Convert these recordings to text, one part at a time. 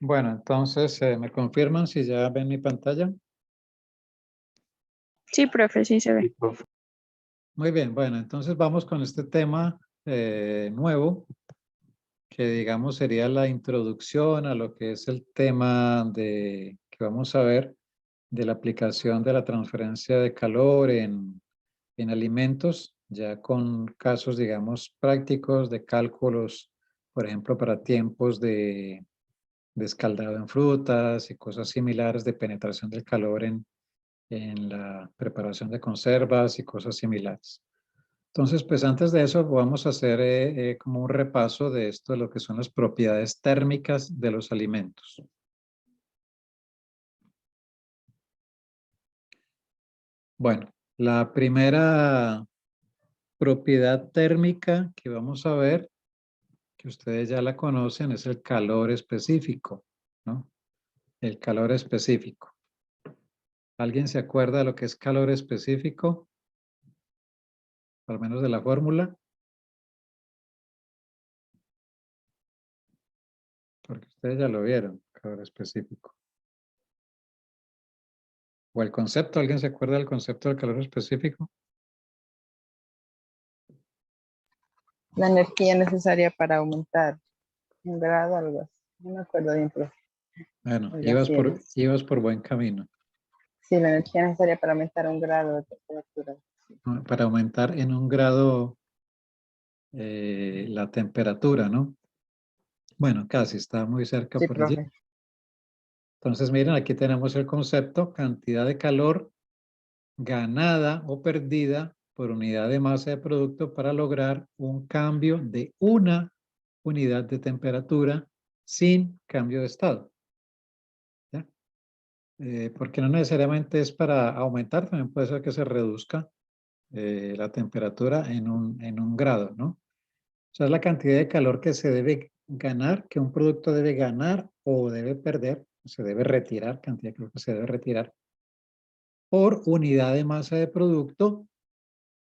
Bueno, entonces, ¿me confirman si ya ven mi pantalla? Sí, profe, sí se ve. Muy bien, bueno, entonces vamos con este tema nuevo, que digamos sería la introducción a lo que es el tema que vamos a ver de la aplicación de la transferencia de calor en alimentos, ya con casos, digamos, prácticos de cálculos, por ejemplo, para tiempos de escaldado en frutas y cosas similares de penetración del calor en la preparación de conservas y cosas similares. Entonces, pues antes de eso vamos a hacer como un repaso de esto, de lo que son las propiedades térmicas de los alimentos. Bueno, la primera propiedad térmica que vamos a ver, que ustedes ya la conocen, es el calor específico, ¿no? El calor específico. ¿Alguien se acuerda de lo que es calor específico? Al menos de la fórmula. Porque ustedes ya lo vieron, calor específico. O el concepto, ¿alguien se acuerda del concepto del calor específico? La energía necesaria para aumentar un grado, algo así. No me acuerdo bien, pero Bueno, algo así es. ibas por buen camino. Sí, la energía necesaria para aumentar un grado de temperatura. ¿No? Para aumentar en un grado la temperatura, ¿no? Bueno, casi, está muy cerca Sí, por allí. profe. Entonces, miren, aquí tenemos el concepto, cantidad de calor ganada o perdida por unidad de masa de producto para lograr un cambio de una unidad de temperatura sin cambio de estado. ¿Ya? Porque no necesariamente es para aumentar, también puede ser que se reduzca la temperatura en un grado, ¿no? O sea, es la cantidad de calor que se debe ganar, que un producto debe ganar o debe perder, se debe retirar, cantidad de calor que se debe retirar por unidad de masa de producto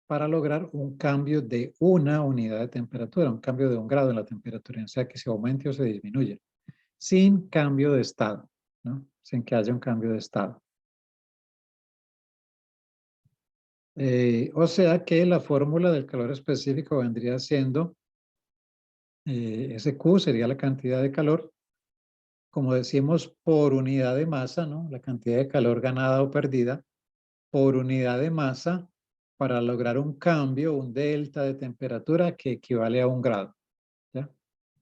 para lograr un cambio de una unidad de temperatura, un cambio de un grado en la temperatura, o sea que se aumente o se disminuya, sin cambio de estado, ¿no? Sin que haya un cambio de estado. O sea que la fórmula del calor específico vendría siendo, SQ sería la cantidad de calor, como decimos, por unidad de masa, ¿no? La cantidad de calor ganada o perdida por unidad de masa para lograr un cambio, un delta de temperatura que equivale a un grado, ¿ya?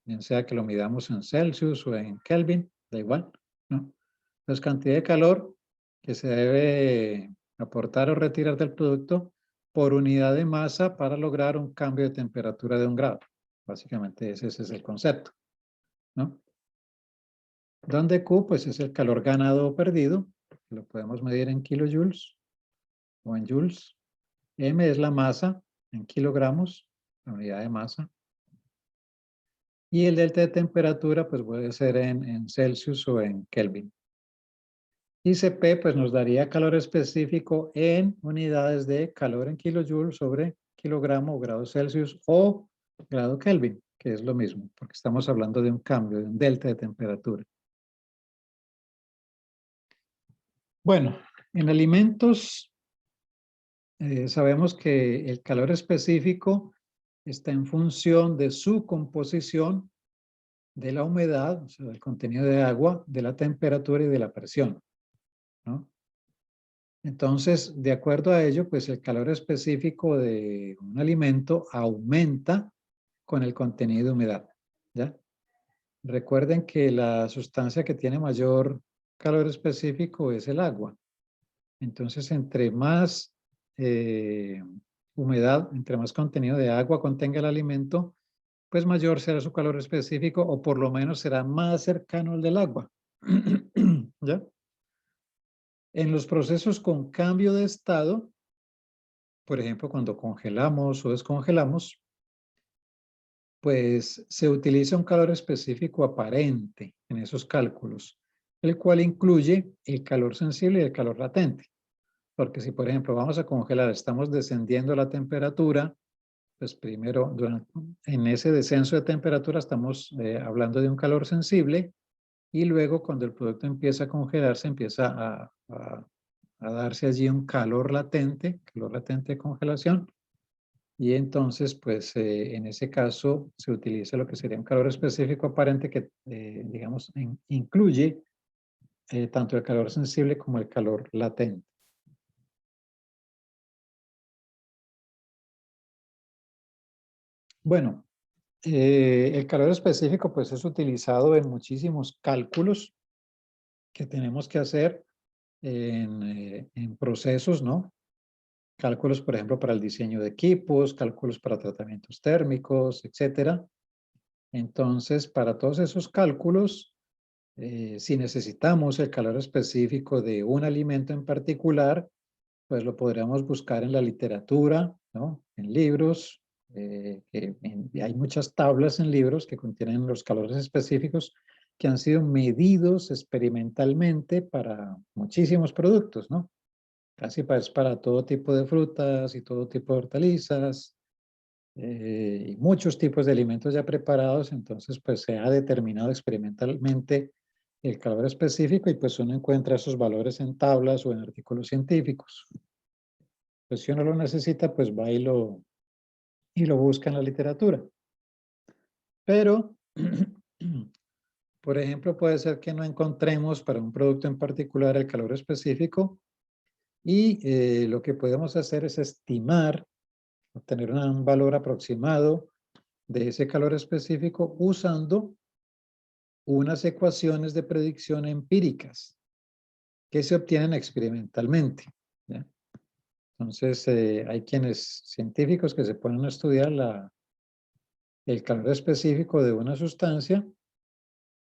Bien sea que lo midamos en Celsius o en Kelvin, da igual, ¿no? Entonces, cantidad de calor que se debe aportar o retirar del producto por unidad de masa para lograr un cambio de temperatura de un grado. Básicamente ese es el concepto, ¿no? Donde Q, pues es el calor ganado o perdido, lo podemos medir en kilojoules o en joules. M es la masa en kilogramos, la unidad de masa. Y el delta de temperatura, pues puede ser en Celsius o en Kelvin. Y Cp, pues nos daría calor específico en unidades de calor en kilojoules sobre kilogramo o grado Celsius o grado Kelvin, que es lo mismo, porque estamos hablando de un cambio, de un delta de temperatura. Bueno, en alimentos sabemos que el calor específico está en función de su composición, de la humedad, o sea, del contenido de agua, de la temperatura y de la presión, ¿no? Entonces, de acuerdo a ello, pues el calor específico de un alimento aumenta con el contenido de humedad, ¿ya? Recuerden que la sustancia que tiene mayor calor específico es el agua. Entonces, entre más humedad, entre más contenido de agua contenga el alimento, pues mayor será su calor específico o por lo menos será más cercano al del agua. ¿Ya? En los procesos con cambio de estado, por ejemplo, cuando congelamos o descongelamos, pues se utiliza un calor específico aparente en esos cálculos, el cual incluye el calor sensible y el calor latente. Porque si, por ejemplo, vamos a congelar, estamos descendiendo la temperatura, pues primero, en ese descenso de temperatura estamos hablando de un calor sensible y luego cuando el producto empieza a congelarse, empieza a darse allí un calor latente de congelación, y entonces, pues, en ese caso se utiliza lo que sería un calor específico aparente que, digamos, incluye tanto el calor sensible como el calor latente. Bueno, el calor específico, pues, es utilizado en muchísimos cálculos que tenemos que hacer en procesos, ¿no? Cálculos, por ejemplo, para el diseño de equipos, cálculos para tratamientos térmicos, etcétera. Entonces, para todos esos cálculos, si necesitamos el calor específico de un alimento en particular, pues lo podríamos buscar en la literatura, ¿no? En libros. Hay muchas tablas en libros que contienen los calores específicos que han sido medidos experimentalmente para muchísimos productos, ¿no? Casi para todo tipo de frutas y todo tipo de hortalizas, y muchos tipos de alimentos ya preparados. Entonces, pues se ha determinado experimentalmente el calor específico y pues uno encuentra esos valores en tablas o en artículos científicos. Pues si uno lo necesita, pues va y lo busca en la literatura. Pero, por ejemplo, puede ser que no encontremos para un producto en particular el calor específico y lo que podemos hacer es estimar, obtener un valor aproximado de ese calor específico usando unas ecuaciones de predicción empíricas que se obtienen experimentalmente, ¿ya? Entonces, hay científicos que se ponen a estudiar el calor específico de una sustancia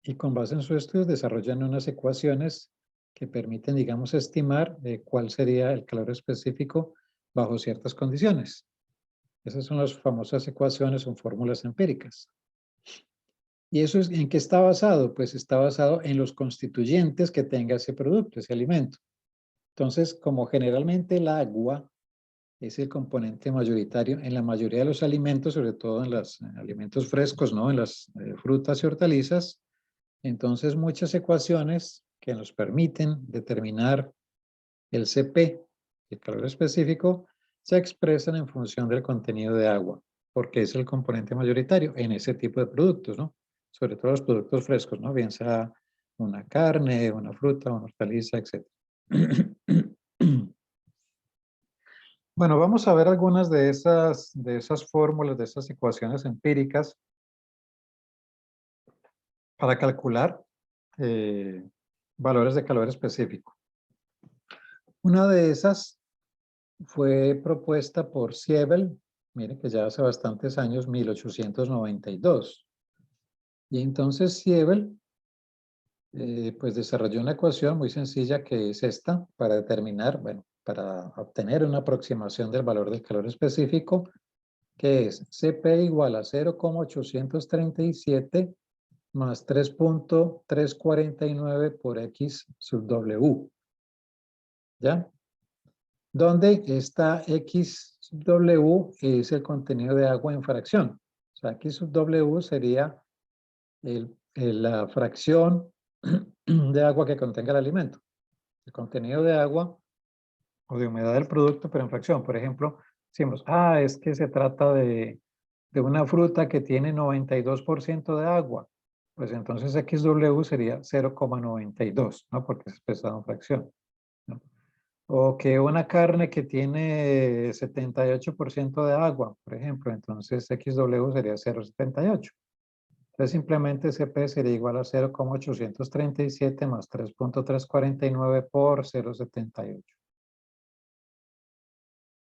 y con base en sus estudios desarrollan unas ecuaciones que permiten, digamos, estimar cuál sería el calor específico bajo ciertas condiciones. Esas son las famosas ecuaciones, son fórmulas empíricas. ¿Y eso en qué está basado? Pues está basado en los constituyentes que tenga ese producto, ese alimento. Entonces, como generalmente el agua es el componente mayoritario en la mayoría de los alimentos, sobre todo en los alimentos frescos, ¿no? En las frutas y hortalizas, entonces muchas ecuaciones que nos permiten determinar el CP, el calor específico, se expresan en función del contenido de agua, porque es el componente mayoritario en ese tipo de productos, ¿no? Sobre todo los productos frescos, ¿no? Bien sea una carne, una fruta, una hortaliza, etc. Bueno, vamos a ver algunas de esas fórmulas, de esas ecuaciones empíricas para calcular valores de calor específico. Una de esas fue propuesta por Siebel, mire que ya hace bastantes años, 1892. Y entonces Siebel pues desarrolló una ecuación muy sencilla que es esta para determinar, bueno, para obtener una aproximación del valor del calor específico, que es CP igual a 0,837 más 3.349 por X sub W. ¿Ya? Donde esta X sub W es el contenido de agua en fracción. O sea, X sub W sería la fracción de agua que contenga el alimento. El contenido de agua o de humedad del producto, pero en fracción. Por ejemplo, decimos, es que se trata de una fruta que tiene 92% de agua. Pues entonces XW sería 0,92, ¿no? Porque es expresado en fracción, ¿no? O que una carne que tiene 78% de agua, por ejemplo, entonces XW sería 0,78. Entonces simplemente CP sería igual a 0,837 más 3.349 por 0,78.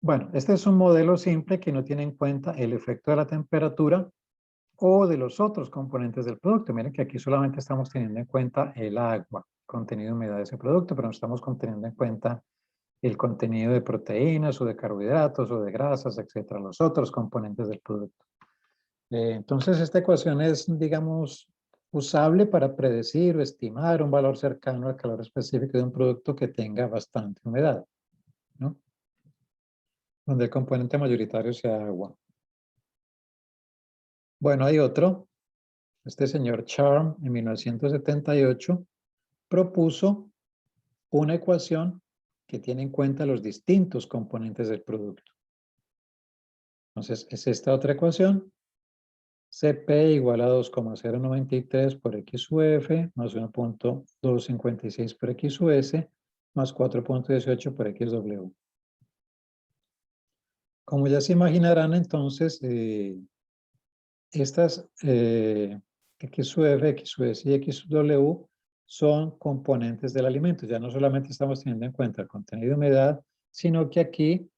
Bueno, este es un modelo simple que no tiene en cuenta el efecto de la temperatura o de los otros componentes del producto. Miren que aquí solamente estamos teniendo en cuenta el agua, contenido de humedad de ese producto, pero no estamos teniendo en cuenta el contenido de proteínas o de carbohidratos o de grasas, etcétera, los otros componentes del producto. Entonces, esta ecuación es, digamos, usable para predecir o estimar un valor cercano al calor específico de un producto que tenga bastante humedad, ¿no? Donde el componente mayoritario sea agua. Bueno, hay otro Este señor Charm en 1978 propuso una ecuación que tiene en cuenta los distintos componentes del producto. Entonces, es esta otra ecuación. CP igual a 2,093 por XUF más 1.256 por XUS más 4.18 por XW. Como ya se imaginarán, entonces, estas XUF, XUS y XW son componentes del alimento. Ya no solamente estamos teniendo en cuenta el contenido de humedad, sino que aquí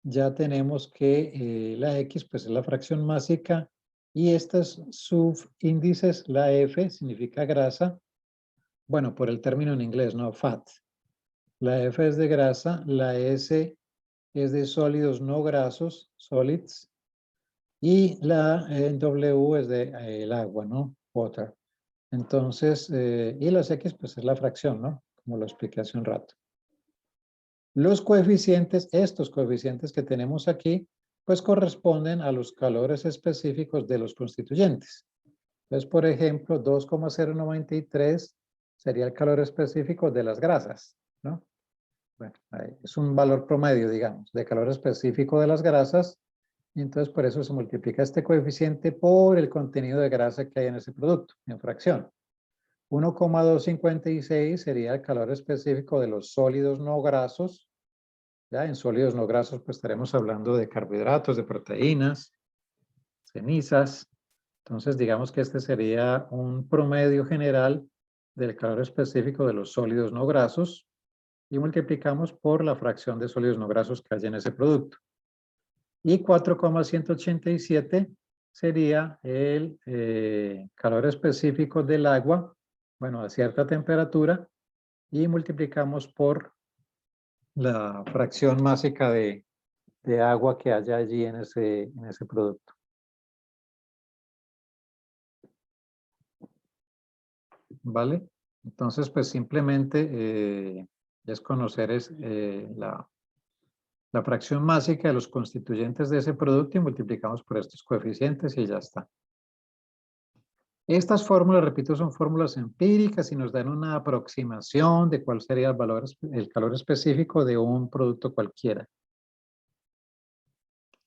ya tenemos que la X pues, es la fracción másica y estos subíndices, la F significa grasa, bueno, por el término en inglés, ¿no? Fat. La F es de grasa, la S es de sólidos no grasos, solids, y la W es de el agua, ¿no? Water. Entonces, y las X pues es la fracción, ¿no? Como lo expliqué hace un rato. Los coeficientes, estos coeficientes que tenemos aquí, pues corresponden a los calores específicos de los constituyentes. Entonces, por ejemplo, 2,093 sería el calor específico de las grasas, ¿no? Bueno, es un valor promedio, digamos, de calor específico de las grasas, y entonces por eso se multiplica este coeficiente por el contenido de grasa que hay en ese producto, en fracción. 1,256 sería el calor específico de los sólidos no grasos. Ya en sólidos no grasos pues estaremos hablando de carbohidratos, de proteínas, cenizas. Entonces digamos que este sería un promedio general del calor específico de los sólidos no grasos y multiplicamos por la fracción de sólidos no grasos que hay en ese producto. Y 4,187 sería el calor específico del agua, bueno, a cierta temperatura, y multiplicamos por la fracción másica de agua que haya allí en ese producto. ¿Vale? Entonces, pues simplemente es conocer la fracción másica de los constituyentes de ese producto y multiplicamos por estos coeficientes y ya está. Estas fórmulas, repito, son fórmulas empíricas y nos dan una aproximación de cuál sería el calor específico de un producto cualquiera.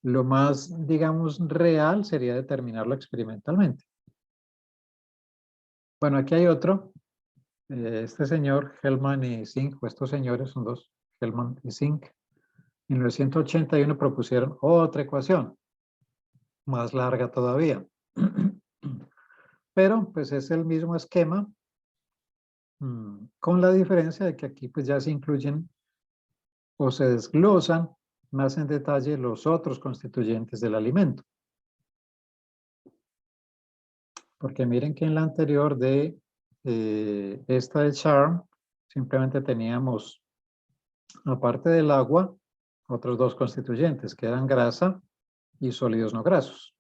Lo más, digamos, real sería determinarlo experimentalmente. Bueno, aquí hay otro. Este señor, Hellman y Zink, o estos señores son dos, Hellman y Zink, en 1981 propusieron otra ecuación, más larga todavía. Pero, pues es el mismo esquema, con la diferencia de que aquí pues ya se incluyen o se desglosan más en detalle los otros constituyentes del alimento. Porque miren que en la anterior de esta de Charm, simplemente teníamos, aparte del agua, otros dos constituyentes, que eran grasa y sólidos no grasos.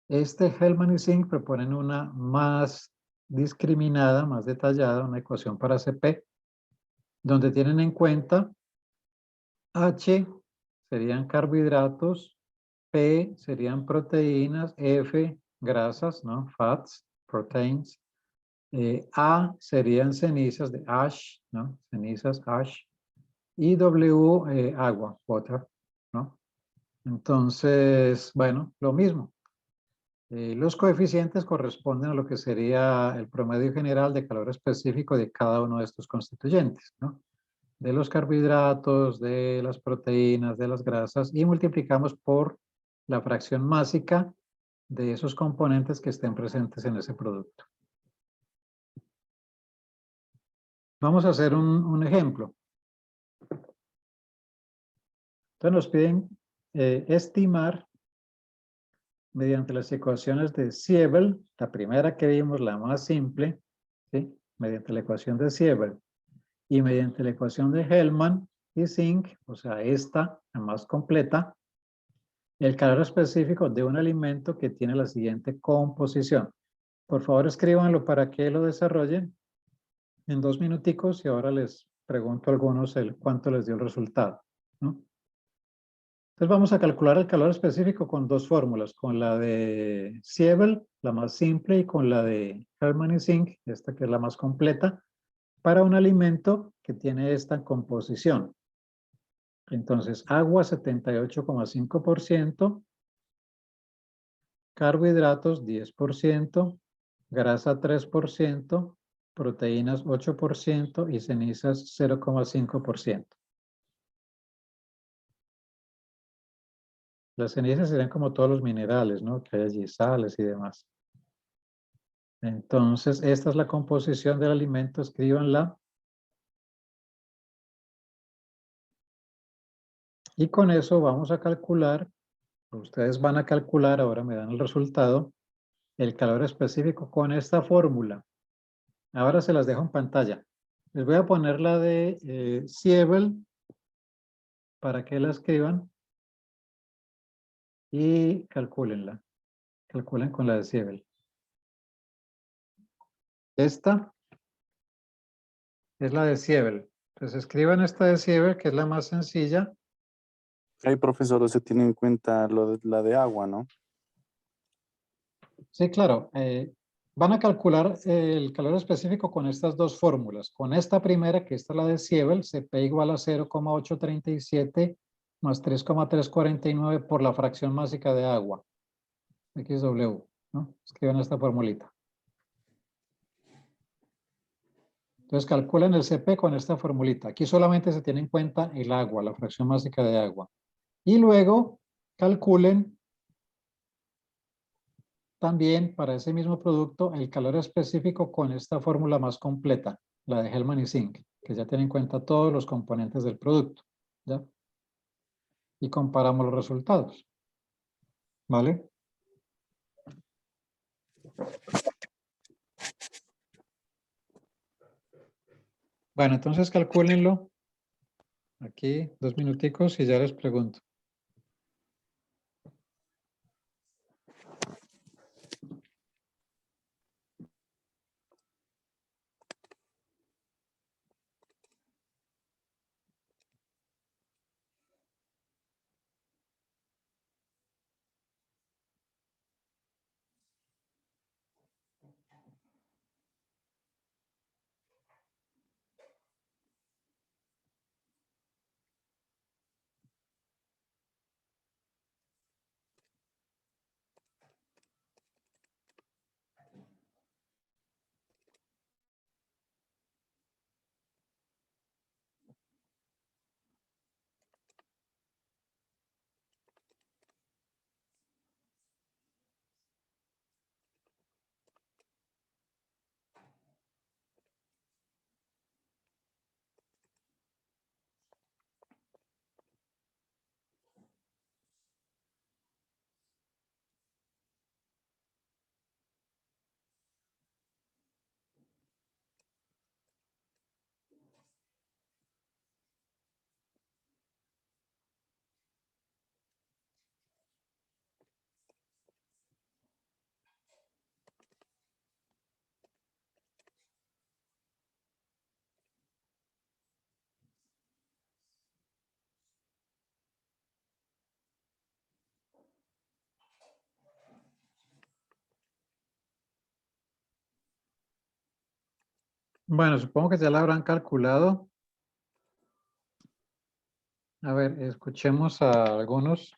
Este Hellman y Zink proponen una más discriminada, más detallada, una ecuación para CP, donde tienen en cuenta H serían carbohidratos, P serían proteínas, F grasas, ¿no? Fats, proteins. A serían cenizas de ash, ¿no? Cenizas, ash. Y W, agua, water, ¿no? Entonces, bueno, lo mismo. Los coeficientes corresponden a lo que sería el promedio general de calor específico de cada uno de estos constituyentes, ¿no? De los carbohidratos, de las proteínas, de las grasas, y multiplicamos por la fracción másica de esos componentes que estén presentes en ese producto. Vamos a hacer un ejemplo. Entonces nos piden estimar mediante las ecuaciones de Siebel, la primera que vimos, la más simple, ¿sí? Mediante la ecuación de Siebel y mediante la ecuación de Hellman y Zink, o sea, esta, la más completa, el calor específico de un alimento que tiene la siguiente composición. Por favor, escríbanlo para que lo desarrollen en 2 minuticos y ahora les pregunto a algunos cuánto les dio el resultado, ¿no? Entonces vamos a calcular el calor específico con dos fórmulas, con la de Siebel, la más simple, y con la de Hermann y Zink, esta que es la más completa, para un alimento que tiene esta composición. Entonces, agua 78,5%, carbohidratos 10%, grasa 3%, proteínas 8% y cenizas 0,5%. Las cenizas serían como todos los minerales, ¿no? Que hay allí, sales y demás. Entonces, esta es la composición del alimento, escríbanla. Y con eso vamos a calcular, ustedes van a calcular, ahora me dan el resultado, el calor específico con esta fórmula. Ahora se las dejo en pantalla. Les voy a poner la de Siebel para que la escriban y calcúlenla. Calculen con la de Siebel. Esta es la de Siebel. Entonces escriban esta de Siebel, que es la más sencilla. Hay profesor, se tiene en cuenta la de agua, ¿no? Sí, claro. Van a calcular el calor específico con estas dos fórmulas. Con esta primera, que esta es la de Siebel, Cp igual a 0,837 más 3,349 por la fracción másica de agua. XW, ¿no? Escriban esta formulita. Entonces calculen el Cp con esta formulita. Aquí solamente se tiene en cuenta el agua, la fracción másica de agua. Y luego calculen también para ese mismo producto el calor específico con esta fórmula más completa, la de Hellman y Zink, que ya tiene en cuenta todos los componentes del producto. ¿Ya? Y comparamos los resultados. ¿Vale? Bueno, entonces calcúlenlo. Aquí 2 minuticos y ya les pregunto. Bueno, supongo que ya la habrán calculado. A ver, escuchemos a algunos.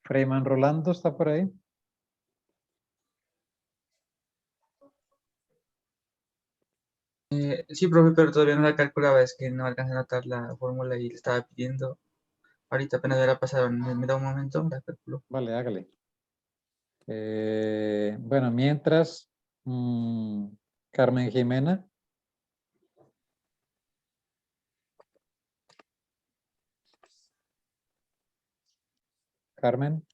Freyman Rolando está por ahí. Sí, profe, pero todavía no la calculaba, es que no alcancé a anotar la fórmula y le estaba pidiendo. Ahorita apenas me la pasaron, me da un momento, la calculo. Vale, hágale. Bueno, mientras, Carmen Jimena. Carmen.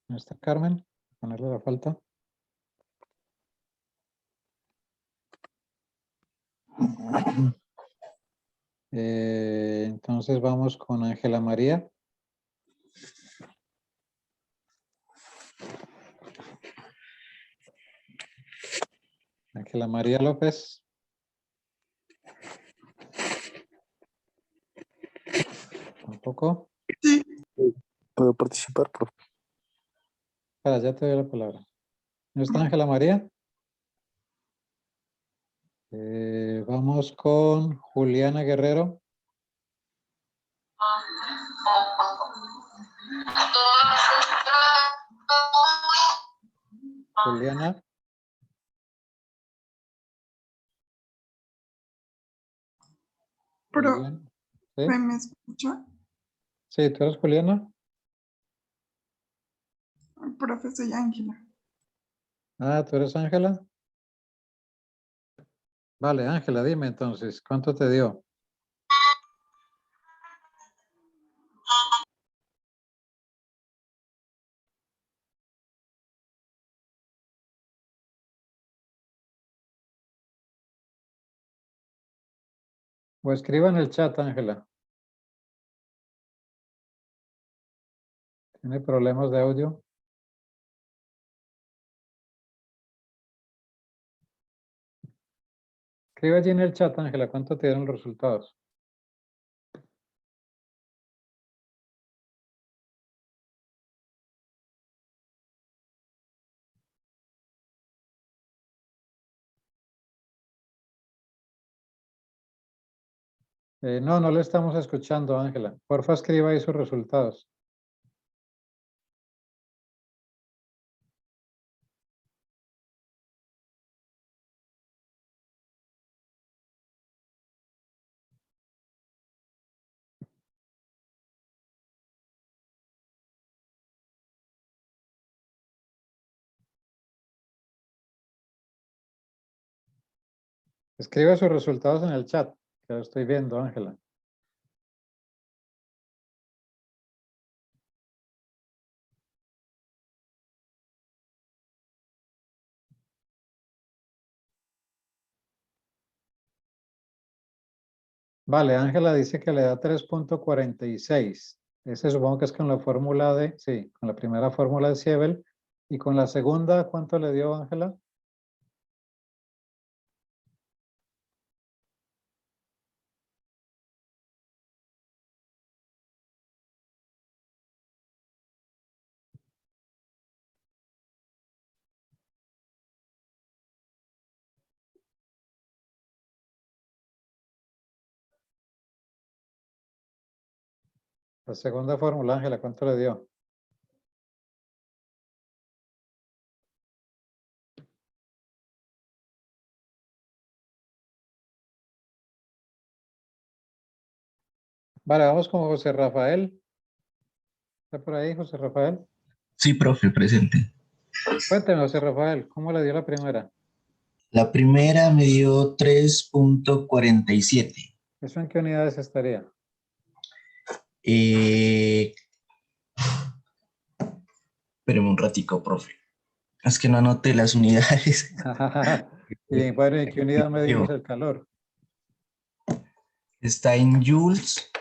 ¿No está Carmen? Ponerle la falta. Entonces vamos con Ángela María. Ángela María López. ¿Tampoco? Sí, ¿Puedo participar, profe? Espera, ya te doy la palabra. ¿No está Ángela María? Vamos con Juliana Guerrero. Juliana. pero Juliana. ¿Sí? ¿me escucha? Sí, ¿tú eres Juliana? Profe, soy Ángela. Ah, ¿tú eres Ángela? Vale, Ángela, dime entonces, ¿cuánto te dio? O escriba en el chat, Ángela. ¿Tiene problemas de audio? Escribe allí en el chat, Ángela, ¿cuánto te dieron los resultados? No, no le estamos escuchando, Ángela. Porfa, escriba ahí sus resultados. Escriba sus resultados en el chat, que lo estoy viendo, Ángela. Vale, Ángela dice que le da 3.46. Ese supongo que es con la fórmula de, sí, con la primera fórmula de Siebel. Y con la segunda, ¿cuánto le dio, Ángela? La segunda fórmula, Ángela, ¿cuánto le dio? Vale, vamos con José Rafael. ¿Está por ahí, José Rafael? Sí, profe, presente. Cuénteme, José Rafael, ¿cómo le dio la primera? La primera me dio 3.47. ¿Eso en qué unidades estaría? Espéreme un ratico, profe. Es que no anoté las unidades. Y bueno, ¿en qué unidad medimos el calor? Está en joules.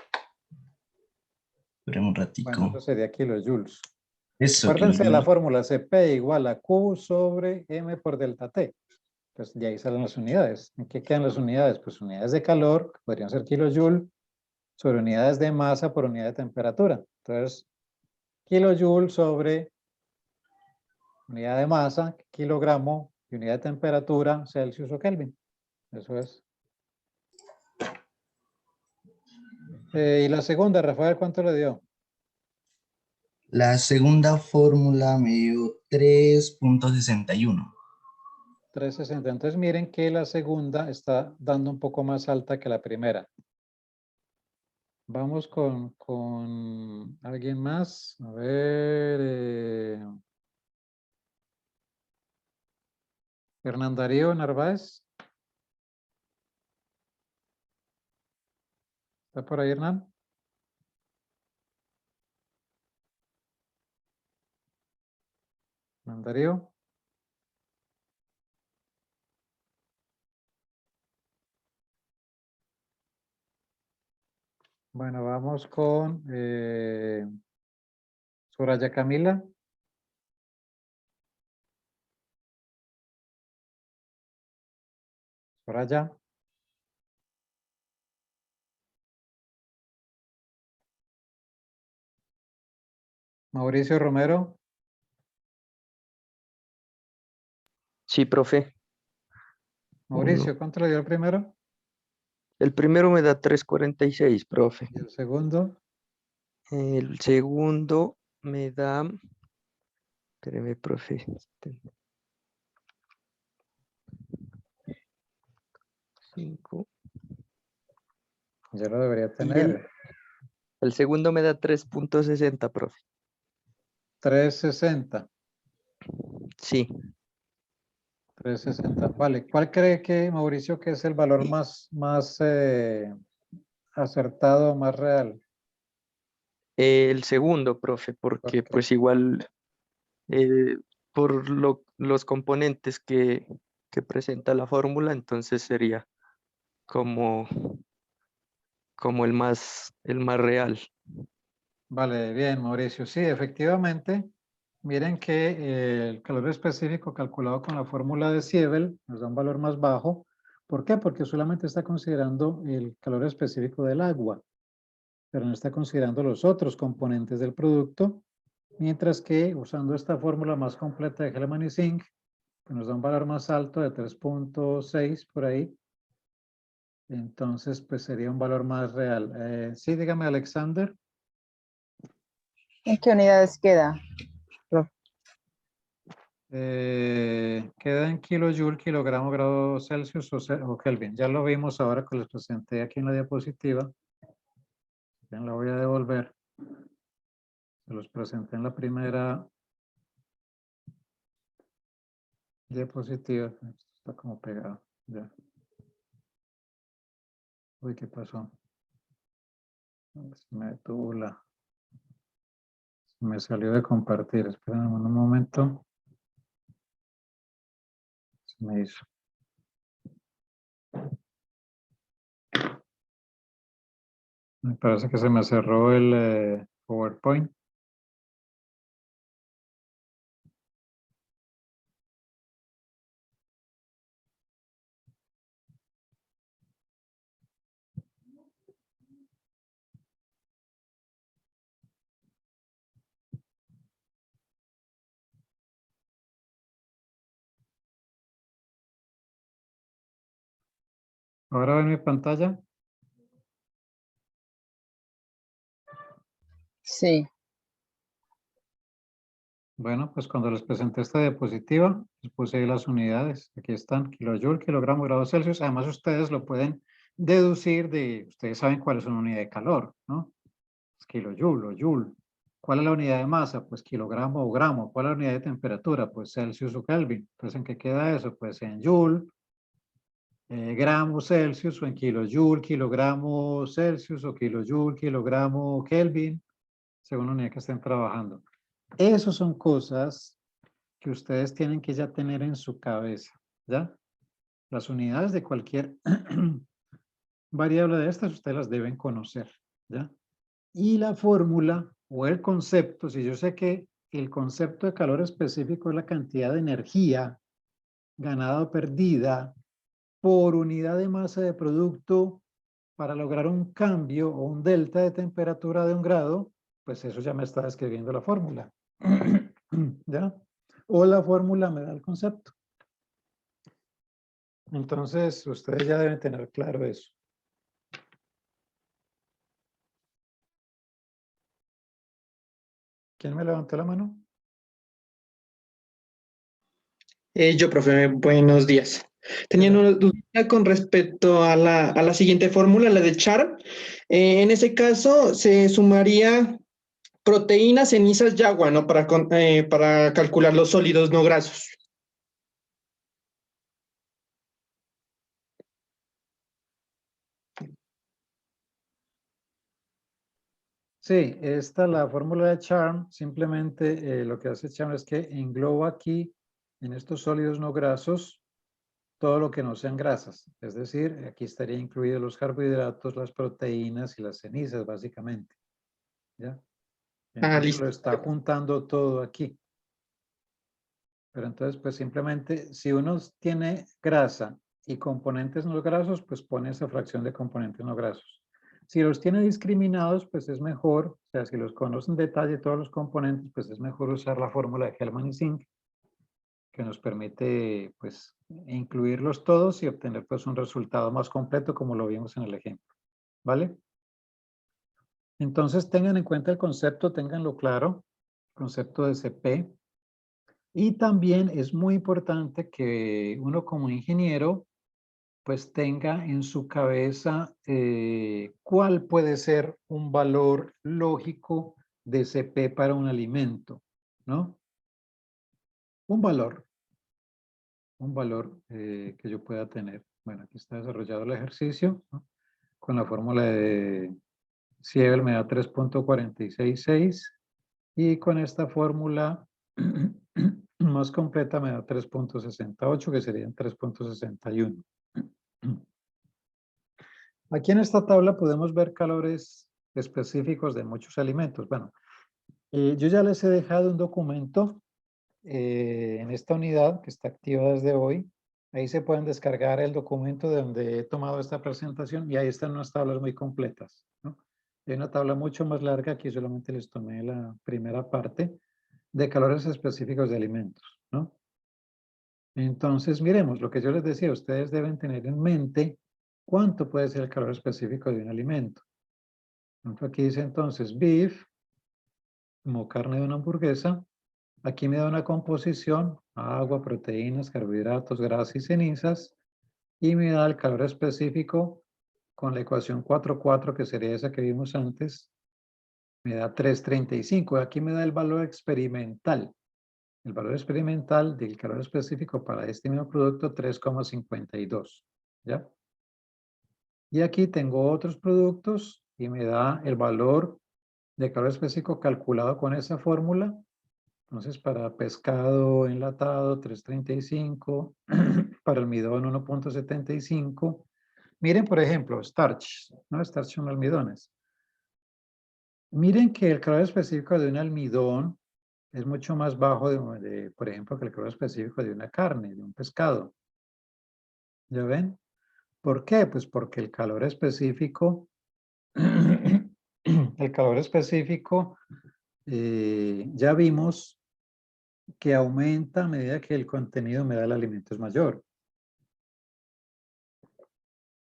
Espéreme un Bueno, ratico. eso sería kilojoules. Eso, Acuérdense de la kilojoules. fórmula CP igual a Q sobre M por delta T. Pues de ahí salen las unidades. ¿En qué quedan las unidades? Pues unidades de calor, que podrían ser kilojoule, sobre unidades de masa por unidad de temperatura. Entonces, kilojoule sobre unidad de masa, kilogramo, y unidad de temperatura, Celsius o Kelvin. Eso es. Y la segunda, Rafael, ¿cuánto le dio? La segunda fórmula me dio 3.61. 360. Entonces miren que la segunda está dando un poco más alta que la primera. Vamos con alguien más. A ver. Hernán Darío Narváez. ¿Está por ahí, Hernán? Hernán Darío. Bueno, vamos con Soraya Camila. Soraya. Mauricio Romero, Sí, profe. Mauricio, ¿cuánto le dio el primero? El primero me da 3.46, profe. Y el segundo, El segundo me da, espéreme, profe. 5. ya lo debería Y tener. el segundo me da 3.60, profe. 360. Sí. 360. Vale, ¿cuál cree que, Mauricio, que es el valor más acertado, más real? El segundo, profe, porque Porque, pues igual eh, por los componentes que presenta la fórmula, entonces sería como, como el más real. vale, bien, Mauricio. Sí, efectivamente. Miren que el calor específico calculado con la fórmula de Siebel nos da un valor más bajo. ¿Por qué? Porque solamente está considerando el calor específico del agua, pero no está considerando los otros componentes del producto, mientras que usando esta fórmula más completa de Hellman y Zink, que nos da un valor más alto de 3.6 por ahí, entonces pues sería un valor más real. Sí, dígame, Alexander. ¿En qué unidades queda? Queda en kilojoule, kilogramo, grado Celsius o Kelvin. Ya lo vimos ahora que les presenté aquí en la diapositiva. Ya la voy a devolver. Se los presenté en la primera diapositiva. Esto está como pegado. Ya. Uy, ¿qué pasó? Se me detuvo se me salió de compartir. Esperen un momento. Se me hizo. Me parece que se me cerró el PowerPoint. Ahora ven mi pantalla. Sí. Bueno, pues cuando les presenté esta diapositiva, les puse ahí las unidades. Aquí están, kilojoule, kilogramo, grado Celsius. Además, ustedes lo pueden deducir ustedes saben cuál es una unidad de calor, ¿no? Es kilojoule o joule. ¿Cuál es la unidad de masa? Pues kilogramo o gramo. ¿Cuál es la unidad de temperatura? Pues Celsius o Kelvin. Entonces, ¿en qué queda eso? Pues en joule, gramo Celsius, o en kilojoule, kilogramo Celsius, o kilojoule, kilogramo Kelvin, según la unidad que estén trabajando. Esas son cosas que ustedes tienen que ya tener en su cabeza, ¿ya? Las unidades de cualquier variable de estas ustedes las deben conocer, ¿ya? Y la fórmula o el concepto, si yo sé que el concepto de calor específico es la cantidad de energía ganada o perdida por unidad de masa de producto para lograr un cambio o un delta de temperatura de 1 grado, pues eso ya me está describiendo la fórmula, ¿ya? O la fórmula me da el concepto. Entonces, ustedes ya deben tener claro eso. ¿Quién me levantó la mano? Yo, profe, buenos días. Tenía una duda con respecto a la siguiente fórmula, la de Char. En ese caso, se sumaría proteínas, cenizas y agua, ¿no? Para calcular los sólidos no grasos. Sí, la fórmula de Charm, simplemente lo que hace Charm es que engloba aquí, en estos sólidos no grasos, todo lo que no sean grasas. Es decir, aquí estaría incluidos los carbohidratos, las proteínas y las cenizas, básicamente. ¿Ya? Entonces Listo. lo está juntando todo aquí. Pero entonces, pues simplemente, si uno tiene grasa y componentes no grasos, pues pone esa fracción de componentes no grasos. Si los tiene discriminados, pues es mejor O sea, si los conocen en detalle todos los componentes, pues es mejor usar la fórmula de Hellman y Zink, que nos permite pues incluirlos todos y obtener pues un resultado más completo como lo vimos en el ejemplo. ¿Vale? Entonces tengan en cuenta el concepto, ténganlo claro, concepto de CP. Y también es muy importante que uno como ingeniero pues tenga en su cabeza cuál puede ser un valor lógico de CP para un alimento, ¿no? Un valor que yo pueda tener. Bueno, aquí está desarrollado el ejercicio, ¿no? Con la fórmula de Siebel me da 3.466 y con esta fórmula más completa me da 3.68, que serían 3.61. Aquí en esta tabla podemos ver calores específicos de muchos alimentos. Bueno, yo ya les he dejado un documento en esta unidad que está activa desde hoy. Ahí se pueden descargar el documento de donde he tomado esta presentación y ahí están unas tablas muy completas, ¿no? Hay una tabla mucho más larga, aquí solamente les tomé la primera parte, de calores específicos de alimentos, ¿no? Entonces, miremos, lo que yo les decía, ustedes deben tener en mente cuánto puede ser el calor específico de un alimento. Por ejemplo, aquí dice entonces beef, como carne de una hamburguesa. Aquí me da una composición, agua, proteínas, carbohidratos, grasas y cenizas. Y me da el calor específico con la ecuación 4,4, que sería esa que vimos antes. Me da 335. Aquí me da el valor experimental. El valor experimental del calor específico para este mismo producto, 3,52. ¿Ya? Y aquí tengo otros productos y me da el valor de calor específico calculado con esa fórmula. Entonces, para pescado enlatado, 335. Para almidón, 1.75. Miren, por ejemplo, starch. ¿No? Starch son almidones. Miren que el calor específico de un almidón es mucho más bajo, por ejemplo, que el calor específico de una carne, de un pescado. ¿Ya ven? ¿Por qué? Pues porque el calor específico, ya vimos que aumenta a medida que el contenido humedad del alimento es mayor.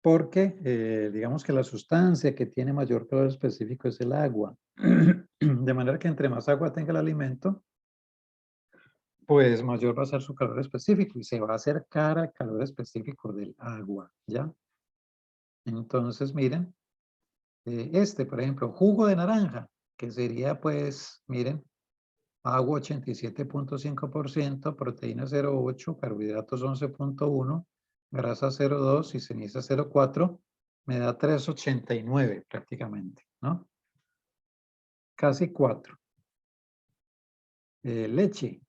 Porque digamos que la sustancia que tiene mayor calor específico es el agua. De manera que entre más agua tenga el alimento, pues mayor va a ser su calor específico y se va a acercar al calor específico del agua, ¿ya? Entonces, miren, por ejemplo, jugo de naranja, que sería, pues, miren, agua 87.5%, proteína 0.8, carbohidratos 11.1, grasa 0.2 y ceniza 0.4, me da 3.89 prácticamente, ¿no? Casi 4. Leche,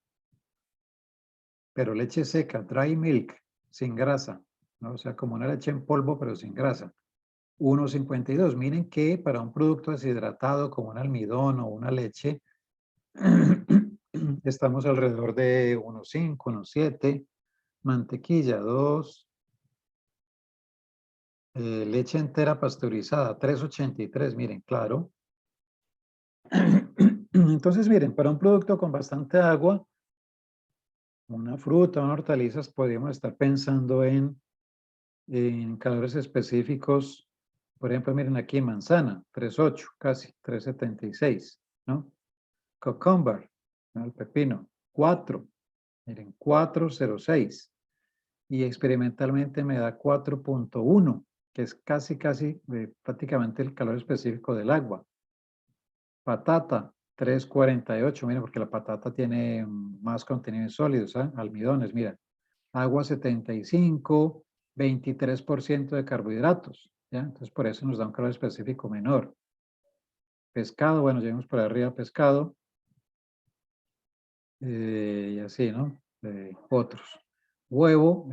pero leche seca, dry milk, sin grasa, ¿no? O sea, como una leche en polvo, pero sin grasa. 1.52. Miren que para un producto deshidratado como un almidón o una leche, estamos alrededor de 1.5, 1.7. Mantequilla, 2. Leche entera pasteurizada, 3.83. Miren, claro. Entonces, miren, para un producto con bastante agua, una fruta, una hortalizas, podríamos estar pensando en calores específicos. Por ejemplo, miren aquí manzana, 3.8, casi, 3.76, ¿no? Cucumber, ¿no? El pepino, 4, miren, 4.06. Y experimentalmente me da 4.1, que es casi prácticamente el calor específico del agua. Patata, 3.48, miren, porque la patata tiene más contenido en sólidos, ¿eh? Almidones, miren. Agua 75, 23% de carbohidratos, ¿ya? Entonces, por eso nos da un calor específico menor. Pescado, bueno, llevamos por arriba pescado. Y así, ¿no? Otros. Huevo,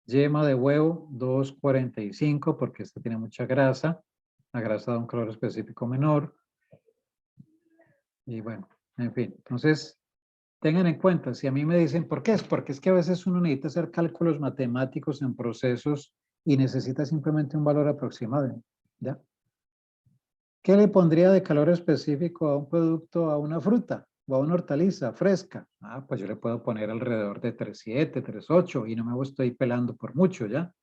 yema de huevo, 2.45, porque esta tiene mucha grasa. La grasa da un calor específico menor. Y bueno, en fin. Entonces, tengan en cuenta, si a mí me dicen, ¿por qué es? Porque es que a veces uno necesita hacer cálculos matemáticos en procesos y necesita simplemente un valor aproximado, ¿ya? ¿Qué le pondría de calor específico a un producto, a una fruta o a una hortaliza fresca? Ah, pues yo le puedo poner alrededor de 3.7, 3.8 y no me estoy pelando por mucho, ¿ya?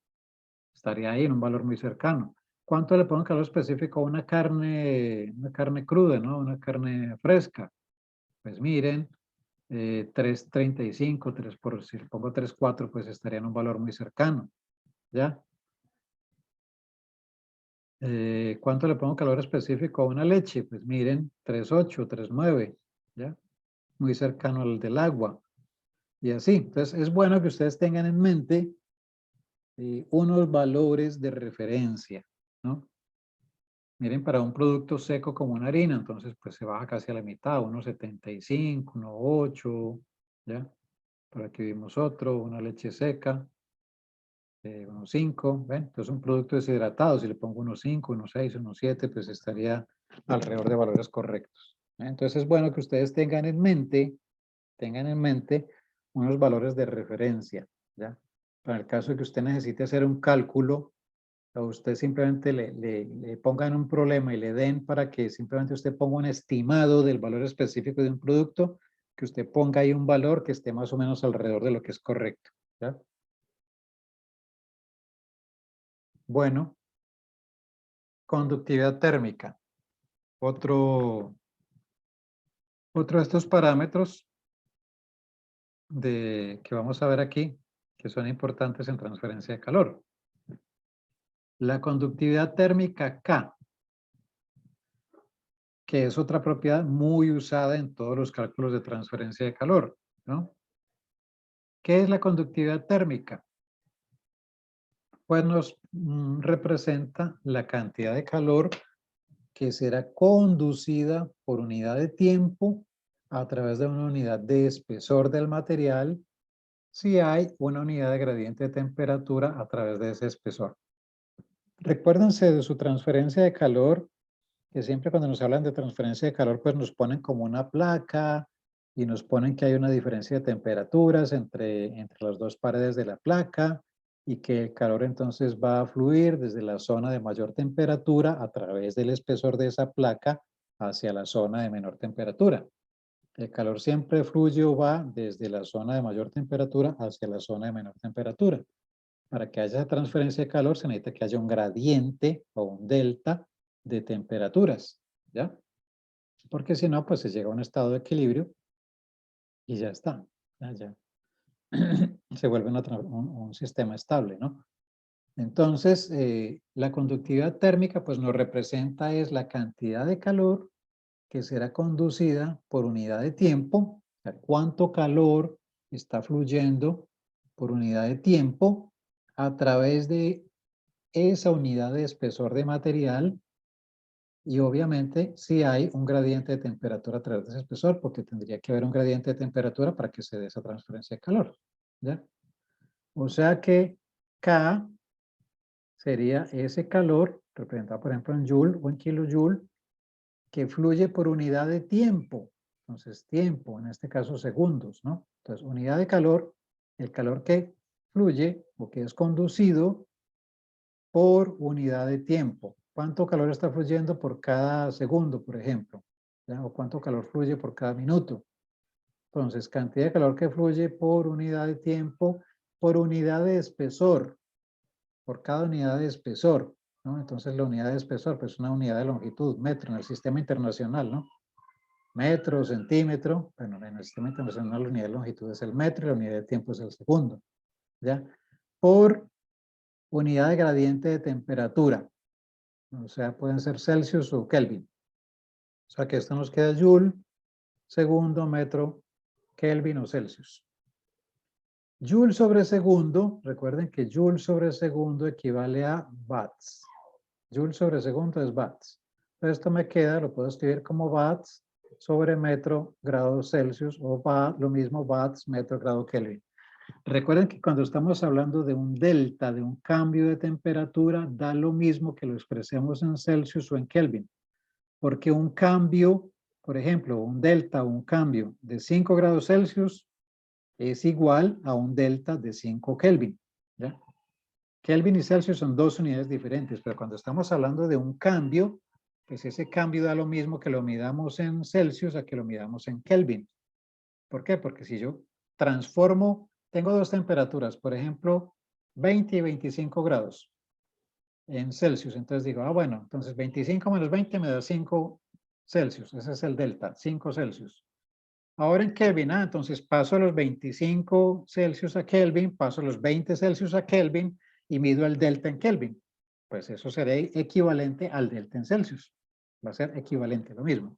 Estaría ahí en un valor muy cercano. ¿Cuánto le pongo calor específico a una carne cruda, ¿no? Una carne fresca. Pues miren, 3.35, 3 por, si le pongo 3.4, pues estaría en un valor muy cercano, ¿ya? ¿Cuánto le pongo calor específico a una leche? Pues miren, 3.8, 3.9, ¿ya? Muy cercano al del agua. Y así, entonces es bueno que ustedes tengan en mente unos valores de referencia, ¿no? Miren, para un producto seco como una harina, entonces pues se baja casi a la mitad, 1.75, 1.8, ¿ya? Por aquí vimos otro, una leche seca, 1.5, ¿ven? Entonces un producto deshidratado, si le pongo 1.5, 1.6, 1.7, pues estaría alrededor de valores correctos. ¿Eh? Entonces es bueno que ustedes tengan en mente unos valores de referencia, ¿ya? Para el caso de que usted necesite hacer un cálculo, o usted simplemente le pongan un problema y le den para que simplemente usted ponga un estimado del valor específico de un producto, que usted ponga ahí un valor que esté más o menos alrededor de lo que es correcto, ¿ya? Bueno, conductividad térmica. Otro de estos parámetros que vamos a ver aquí, que son importantes en transferencia de calor. La conductividad térmica K, que es otra propiedad muy usada en todos los cálculos de transferencia de calor, ¿no? ¿Qué es la conductividad térmica? Pues nos representa la cantidad de calor que será conducida por unidad de tiempo a través de una unidad de espesor del material si hay una unidad de gradiente de temperatura a través de ese espesor. Recuérdense de su transferencia de calor, que siempre cuando nos hablan de transferencia de calor, pues nos ponen como una placa y nos ponen que hay una diferencia de temperaturas entre las dos paredes de la placa y que el calor entonces va a fluir desde la zona de mayor temperatura a través del espesor de esa placa hacia la zona de menor temperatura. El calor siempre fluye o va desde la zona de mayor temperatura hacia la zona de menor temperatura. Para que haya transferencia de calor se necesita que haya un gradiente o un delta de temperaturas, ¿ya? Porque si no, pues se llega a un estado de equilibrio y ya está, ya. Se vuelve un sistema estable, ¿no? Entonces, la conductividad térmica, pues nos representa es la cantidad de calor que será conducida por unidad de tiempo, o sea, cuánto calor está fluyendo por unidad de tiempo a través de esa unidad de espesor de material y obviamente si hay un gradiente de temperatura a través de ese espesor, porque tendría que haber un gradiente de temperatura para que se dé esa transferencia de calor, ¿ya? O sea que K sería ese calor, representado por ejemplo en Joule o en kilojoule, que fluye por unidad de tiempo. Entonces, tiempo, en este caso segundos, ¿no? Entonces, unidad de calor, el calor que fluye o que es conducido por unidad de tiempo. ¿Cuánto calor está fluyendo por cada segundo, por ejemplo? ¿Ya? ¿O cuánto calor fluye por cada minuto? Entonces, cantidad de calor que fluye por unidad de tiempo, por unidad de espesor, por cada unidad de espesor, ¿no? Entonces, la unidad de espesor, pues una unidad de longitud, metro, en el sistema internacional, ¿no? Metro, centímetro, bueno, en el sistema internacional la unidad de longitud es el metro y la unidad de tiempo es el segundo, ¿ya? Por unidad de gradiente de temperatura, o sea, pueden ser Celsius o Kelvin. O sea que esto nos queda Joule, segundo, metro, Kelvin o Celsius. Joule sobre segundo, recuerden que Joule sobre segundo equivale a watts. Joule sobre segundo es watts. Esto me queda, lo puedo escribir como watts sobre metro grado Celsius o lo mismo watts metro grado Kelvin. Recuerden que cuando estamos hablando de un delta, de un cambio de temperatura, da lo mismo que lo expresemos en Celsius o en Kelvin. Porque un cambio, por ejemplo, un delta o un cambio de 5 grados Celsius es igual a un delta de 5 Kelvin, ¿ya? Kelvin y Celsius son dos unidades diferentes, pero cuando estamos hablando de un cambio, pues ese cambio da lo mismo que lo midamos en Celsius a que lo midamos en Kelvin. ¿Por qué? Porque si yo transformo, tengo dos temperaturas, por ejemplo, 20 y 25 grados en Celsius. Entonces digo, bueno, entonces 25 menos 20 me da 5 Celsius. Ese es el delta, 5 Celsius. Ahora en Kelvin, entonces paso los 25 Celsius a Kelvin, paso los 20 Celsius a Kelvin y mido el delta en Kelvin. Pues eso será equivalente al delta en Celsius. Va a ser equivalente, lo mismo.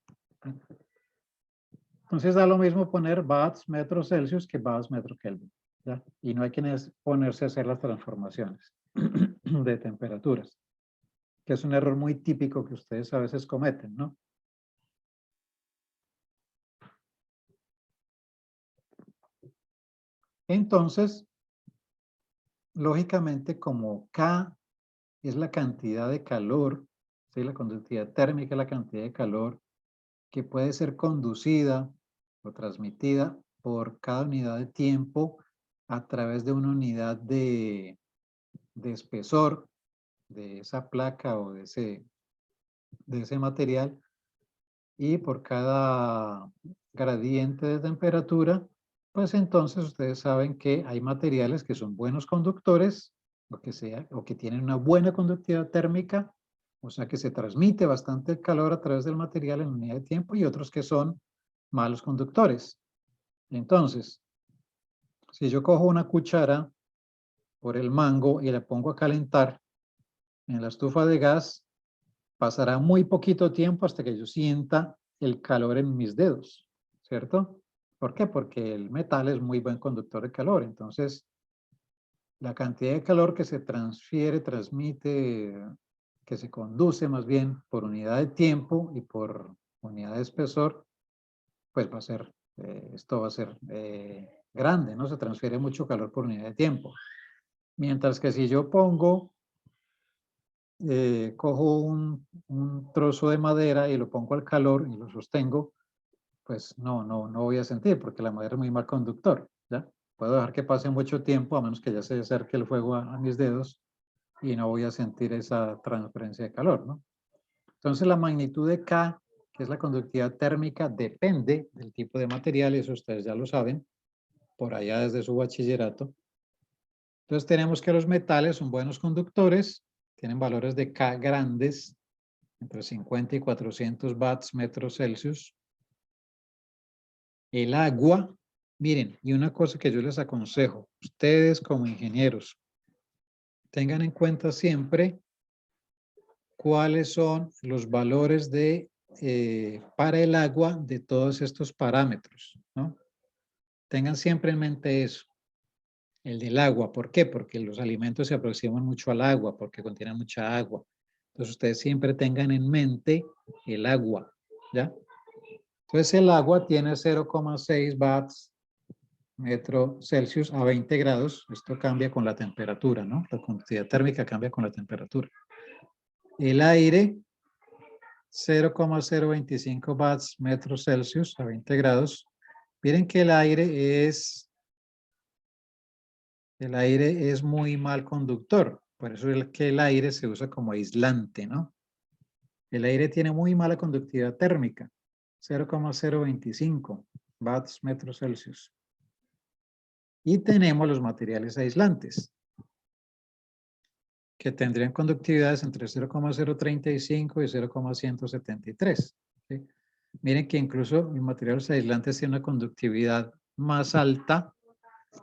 Entonces da lo mismo poner watts metro Celsius que watts metro Kelvin, ¿ya? Y no hay que ponerse a hacer las transformaciones de temperaturas, que es un error muy típico que ustedes a veces cometen, ¿no? Entonces, lógicamente, como K es la cantidad de calor, ¿sí? La conductividad térmica es la cantidad de calor que puede ser conducida o transmitida por cada unidad de tiempo a través de una unidad de espesor de esa placa o de ese material, y por cada gradiente de temperatura, pues entonces ustedes saben que hay materiales que son buenos conductores o que tienen una buena conductividad térmica, o sea que se transmite bastante calor a través del material en unidad de tiempo, y otros que son malos conductores. Entonces, si yo cojo una cuchara por el mango y la pongo a calentar en la estufa de gas, pasará muy poquito tiempo hasta que yo sienta el calor en mis dedos, ¿cierto? ¿Por qué? Porque el metal es muy buen conductor de calor. Entonces, la cantidad de calor que se transfiere, transmite, que se conduce más bien por unidad de tiempo y por unidad de espesor, pues va a ser, esto va a ser grande, ¿no? Se transfiere mucho calor por unidad de tiempo. Mientras que si yo cojo un trozo de madera y lo pongo al calor y lo sostengo, pues no voy a sentir, porque la madera es muy mal conductor, ¿ya? Puedo dejar que pase mucho tiempo, a menos que ya se acerque el fuego a mis dedos, y no voy a sentir esa transferencia de calor, ¿no? Entonces la magnitud de K, que es la conductividad térmica, depende del tipo de material, eso ustedes ya lo saben, por allá desde su bachillerato. Entonces tenemos que los metales son buenos conductores, tienen valores de K grandes, entre 50 y 400 watts metros Celsius. El agua, miren, y una cosa que yo les aconsejo, ustedes como ingenieros, tengan en cuenta siempre cuáles son los valores para el agua de todos estos parámetros, ¿no? Tengan siempre en mente eso, el del agua. ¿Por qué? Porque los alimentos se aproximan mucho al agua, porque contienen mucha agua. Entonces ustedes siempre tengan en mente el agua, ¿ya? Entonces el agua tiene 0,6 watts metro Celsius a 20 grados. Esto cambia con la temperatura, ¿no? La conductividad térmica cambia con la temperatura. El aire, 0,025 watts metro Celsius a 20 grados. Miren que el aire es muy mal conductor. Por eso es que el aire se usa como aislante, ¿no? El aire tiene muy mala conductividad térmica, 0,025 watts metro Celsius. Y tenemos los materiales aislantes, que tendrían conductividades entre 0,035 y 0,173. ¿Sí? Miren que incluso los materiales aislantes tienen una conductividad más alta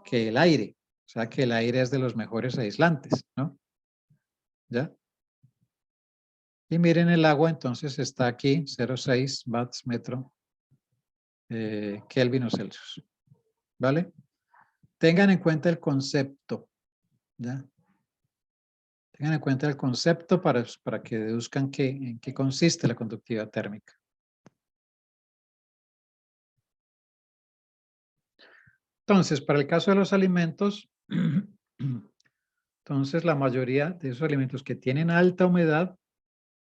que el aire. O sea que el aire es de los mejores aislantes, ¿no? ¿Ya? Y miren el agua, entonces está aquí, 0,6 watts metro Kelvin o Celsius. ¿Vale? Tengan en cuenta el concepto, ¿ya? Tengan en cuenta el concepto para que deduzcan en qué consiste la conductividad térmica. Entonces, para el caso de los alimentos, entonces la mayoría de esos alimentos que tienen alta humedad,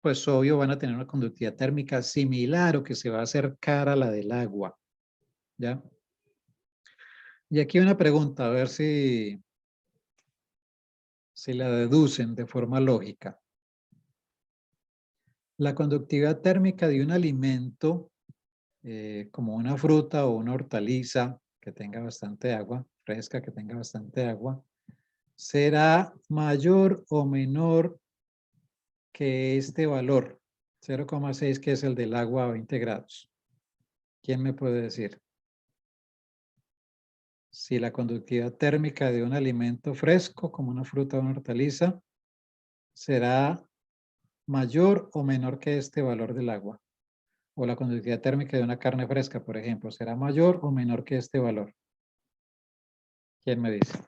pues obvio van a tener una conductividad térmica similar o que se va a acercar a la del agua, ¿ya? Y aquí una pregunta, a ver si la deducen de forma lógica. La conductividad térmica de un alimento, como una fruta o una hortaliza que tenga bastante agua, fresca, que tenga bastante agua, será mayor o menor que este valor, 0,6, que es el del agua a 20 grados. ¿Quién me puede decir? Si la conductividad térmica de un alimento fresco, como una fruta o una hortaliza, será mayor o menor que este valor del agua. O la conductividad térmica de una carne fresca, por ejemplo, será mayor o menor que este valor. ¿Quién me dice?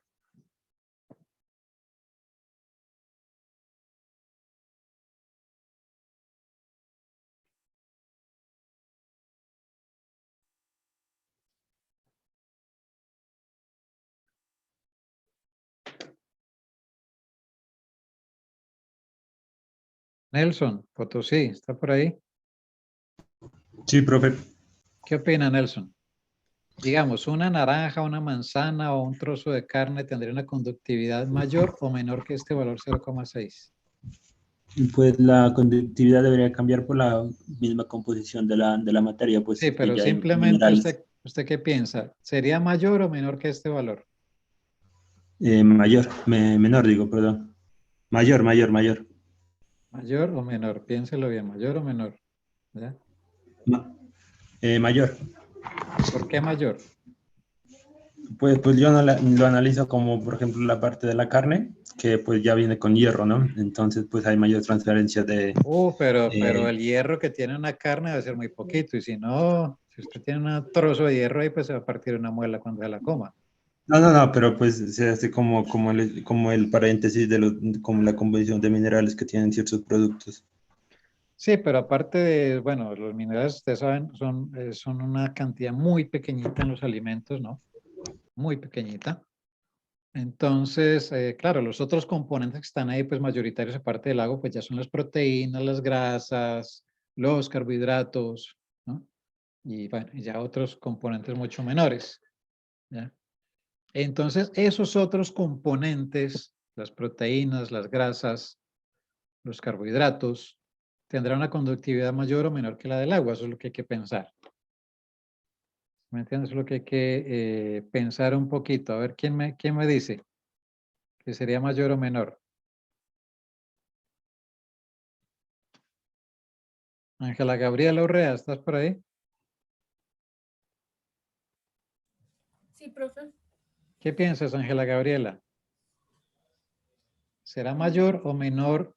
Nelson, Potosí, ¿está por ahí? Sí, profe. ¿Qué opina Nelson? Digamos, una naranja, una manzana o un trozo de carne tendría una conductividad mayor o menor que este valor 0,6. Pues la conductividad debería cambiar por la misma composición de la materia, pues Sí, pero ella hay simplemente minerales. ¿usted qué piensa? ¿Sería mayor o menor que este valor? Menor digo, perdón. Mayor. ¿Mayor o menor? Piénselo bien, ¿mayor o menor? ¿Ya? Mayor. ¿Por qué mayor? Pues yo no lo analizo como, por ejemplo, la parte de la carne, que pues ya viene con hierro, ¿no? Entonces, pues hay mayor transferencia de... Pero el hierro que tiene una carne debe ser muy poquito. Y si no, si usted tiene un trozo de hierro ahí, pues se va a partir una muela cuando se la coma. No, pero pues se hace como el paréntesis como la composición de minerales que tienen ciertos productos. Sí, pero aparte de, bueno, los minerales, ustedes saben, son una cantidad muy pequeñita en los alimentos, ¿no? Muy pequeñita. Entonces, claro, los otros componentes que están ahí, pues mayoritarios aparte del agua, pues ya son las proteínas, las grasas, los carbohidratos, ¿no? Y bueno, y ya otros componentes mucho menores, ¿ya? Entonces, esos otros componentes, las proteínas, las grasas, los carbohidratos, tendrán una conductividad mayor o menor que la del agua. Eso es lo que hay que pensar. ¿Me entiendes? Eso es lo que hay que pensar un poquito. A ver, ¿quién me dice que sería mayor o menor? Ángela Gabriela Urrea, ¿estás por ahí? Sí, profe. ¿Qué piensas, Ángela Gabriela? ¿Será mayor o menor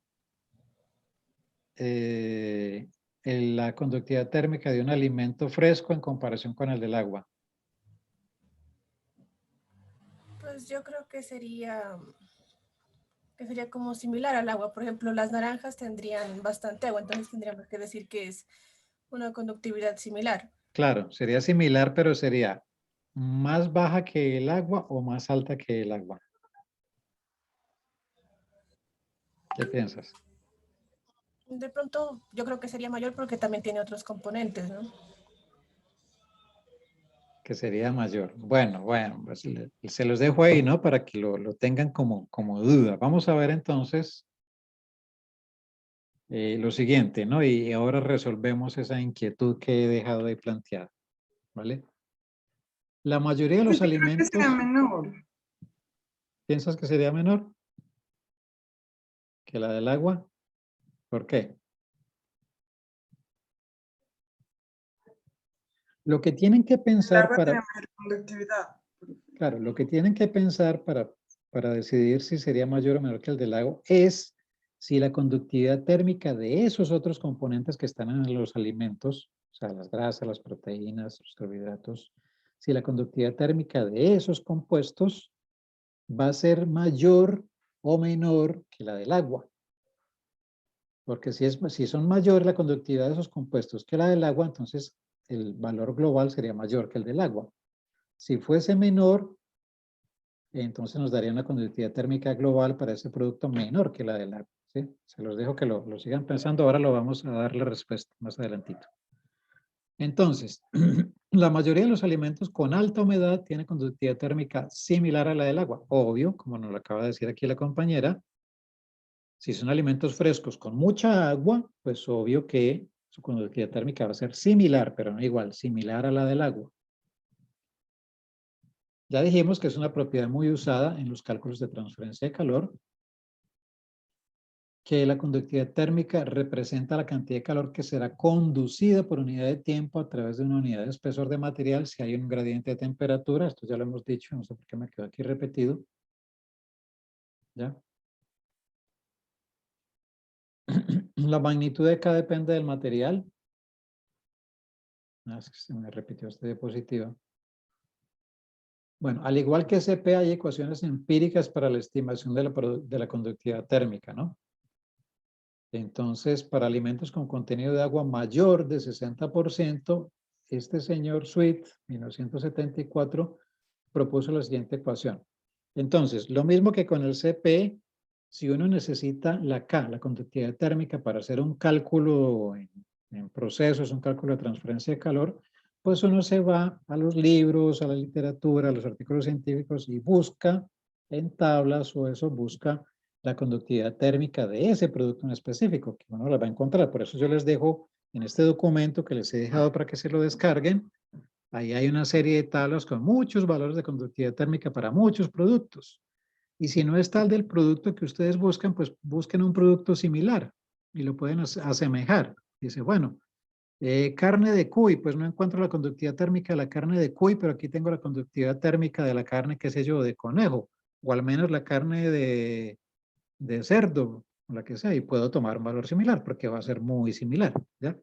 la conductividad térmica de un alimento fresco en comparación con el del agua? Pues yo creo que sería como similar al agua. Por ejemplo, las naranjas tendrían bastante agua, entonces tendríamos que decir que es una conductividad similar. Claro, sería similar, pero sería más baja que el agua o más alta que el agua. ¿Qué piensas? De pronto, yo creo que sería mayor porque también tiene otros componentes, ¿no? Que sería mayor. Bueno, pues se los dejo ahí, ¿no? Para que lo tengan como duda. Vamos a ver entonces lo siguiente, ¿no? Y ahora resolvemos esa inquietud que he dejado ahí planteada, ¿vale? La mayoría de los Yo creo que alimentos... sea menor. ¿Piensas que sería menor que la del agua? ¿Por qué? Lo que tienen que El pensar agua tiene para... mayor conductividad. Claro, lo que tienen que pensar para decidir si sería mayor o menor que el del agua es si la conductividad térmica de esos otros componentes que están en los alimentos, o sea, las grasas, las proteínas, los carbohidratos, si la conductividad térmica de esos compuestos va a ser mayor o menor que la del agua. Porque si son mayor la conductividad de esos compuestos que la del agua, entonces el valor global sería mayor que el del agua. Si fuese menor, entonces nos daría una conductividad térmica global para ese producto menor que la del agua. ¿Sí? Se los dejo que lo sigan pensando. Ahora lo vamos a dar la respuesta más adelantito. Entonces, la mayoría de los alimentos con alta humedad tienen conductividad térmica similar a la del agua. Obvio, como nos lo acaba de decir aquí la compañera, Si son alimentos frescos con mucha agua, pues obvio que su conductividad térmica va a ser similar, pero no igual, similar a la del agua. Ya dijimos que es una propiedad muy usada en los cálculos de transferencia de calor, que la conductividad térmica representa la cantidad de calor que será conducida por unidad de tiempo a través de una unidad de espesor de material si hay un gradiente de temperatura. Esto ya lo hemos dicho, no sé por qué me quedó aquí repetido. ¿Ya? La magnitud de K depende del material. Es que se me repitió esta diapositiva. Bueno, al igual que CP, hay ecuaciones empíricas para la estimación de la conductividad térmica, ¿no? Entonces, para alimentos con contenido de agua mayor de 60%, este señor Sweet, 1974, propuso la siguiente ecuación. Entonces, lo mismo que con el CP, si uno necesita la K, la conductividad térmica, para hacer un cálculo en procesos, un cálculo de transferencia de calor, pues uno se va a los libros, a la literatura, a los artículos científicos y busca en tablas o eso, busca la conductividad térmica de ese producto en específico, que uno la va a encontrar. Por eso yo les dejo en este documento que les he dejado para que se lo descarguen. Ahí hay una serie de tablas con muchos valores de conductividad térmica para muchos productos. Y si no es tal del producto que ustedes buscan, pues busquen un producto similar y lo pueden asemejar. Dice, bueno, carne de cuy, pues no encuentro la conductividad térmica de la carne de cuy, pero aquí tengo la conductividad térmica de la carne, qué sé yo, de conejo, o al menos la carne de cerdo, o la que sea, y puedo tomar un valor similar, porque va a ser muy similar, ¿ya?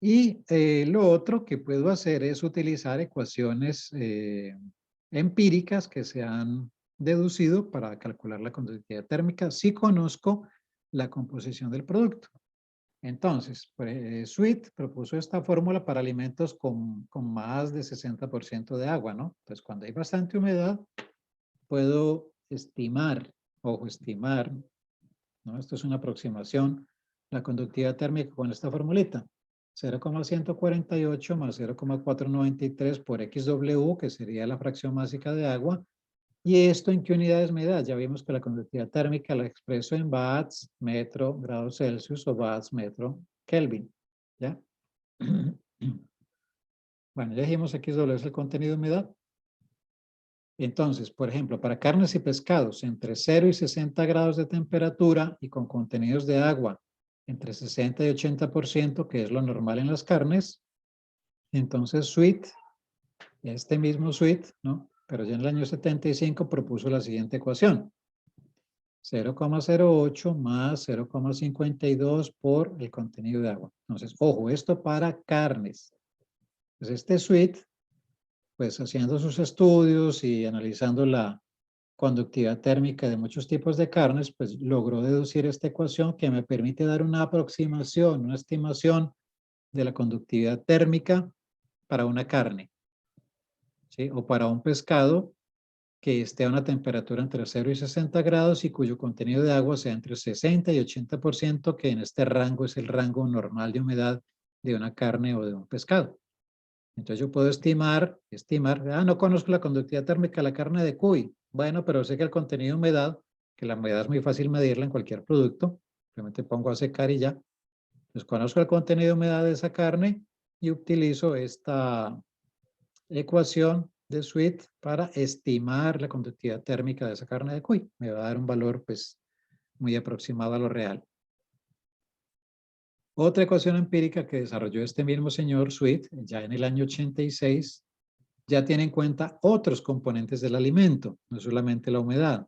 Y lo otro que puedo hacer es utilizar ecuaciones empíricas que se han deducido para calcular la conductividad térmica si conozco la composición del producto. Entonces, Sweet propuso esta fórmula para alimentos con más de 60% de agua, ¿no? Entonces, cuando hay bastante humedad, puedo estimar, ojo, estimar, ¿no? Esto es una aproximación, la conductividad térmica con esta formulita. 0,148 más 0,493 por XW, que sería la fracción másica de agua. ¿Y esto en qué unidades me da? Ya vimos que la conductividad térmica la expreso en watts, metro, grados Celsius o watts, metro, Kelvin. ¿Ya? Bueno, ya dijimos XW es el contenido de humedad. Entonces, por ejemplo, para carnes y pescados entre 0 y 60 grados de temperatura y con contenidos de agua entre 60 y 80%, que es lo normal en las carnes, entonces Sweet, este mismo Sweet, ¿no? Pero ya en el año 75 propuso la siguiente ecuación. 0,08 más 0,52 por el contenido de agua. Entonces, ojo, esto para carnes. Entonces, este Sweet, pues haciendo sus estudios y analizando la conductividad térmica de muchos tipos de carnes, pues logró deducir esta ecuación que me permite dar una aproximación, una estimación de la conductividad térmica para una carne, ¿sí? O para un pescado que esté a una temperatura entre 0 y 60 grados y cuyo contenido de agua sea entre 60 y 80%, que en este rango es el rango normal de humedad de una carne o de un pescado. Entonces yo puedo estimar, no conozco la conductividad térmica de la carne de cuy. Bueno, pero sé que el contenido de humedad, que la humedad es muy fácil medirla en cualquier producto, simplemente pongo a secar y ya. Entonces conozco el contenido de humedad de esa carne y utilizo esta ecuación de Sweet para estimar la conductividad térmica de esa carne de cuy. Me va a dar un valor pues muy aproximado a lo real. Otra ecuación empírica que desarrolló este mismo señor Sweet ya en el año 86 ya tiene en cuenta otros componentes del alimento, no solamente la humedad,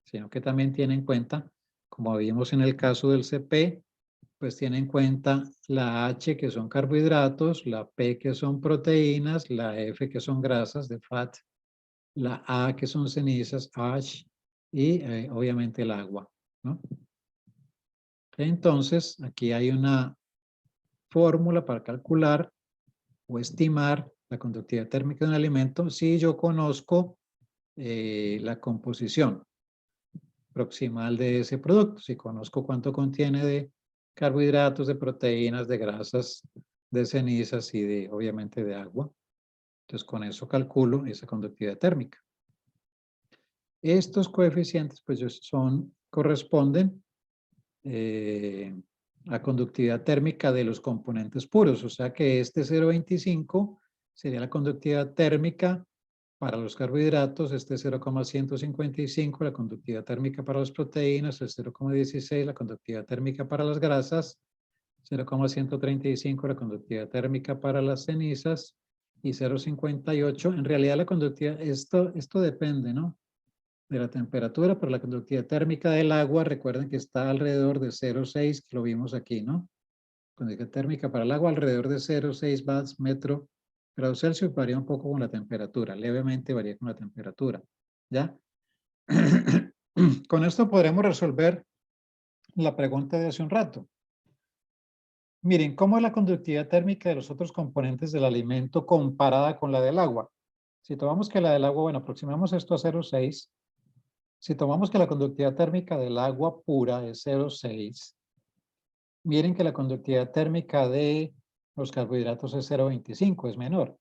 sino que también tiene en cuenta, como vimos en el caso del CP, pues tiene en cuenta la H que son carbohidratos, la P que son proteínas, la F que son grasas de fat, la A que son cenizas, ash, y obviamente el agua, ¿no? Entonces, aquí hay una fórmula para calcular o estimar la conductividad térmica de un alimento si yo conozco la composición proximal de ese producto, si conozco cuánto contiene de carbohidratos, de proteínas, de grasas, de cenizas y de, obviamente, de agua. Entonces, con eso calculo esa conductividad térmica. Estos coeficientes, pues, son corresponden a conductividad térmica de los componentes puros. O sea que este 0,25 sería la conductividad térmica para los carbohidratos, este 0,155, la conductividad térmica para las proteínas, el 0,16, la conductividad térmica para las grasas, 0,135, la conductividad térmica para las cenizas, y 0,58. En realidad la conductividad, esto depende, ¿no?, de la temperatura, pero la conductividad térmica del agua, recuerden que está alrededor de 0,6, que lo vimos aquí, ¿no? Conductividad térmica para el agua alrededor de 0,6 watts metro grado Celsius, varía un poco con la temperatura, levemente varía con la temperatura, ¿ya? Con esto podremos resolver la pregunta de hace un rato. Miren, ¿cómo es la conductividad térmica de los otros componentes del alimento comparada con la del agua? Si tomamos que la del agua, bueno, aproximamos esto a 0,6. Si tomamos que la conductividad térmica del agua pura es 0,6, miren que la conductividad térmica de los carbohidratos es 0,25, es menor.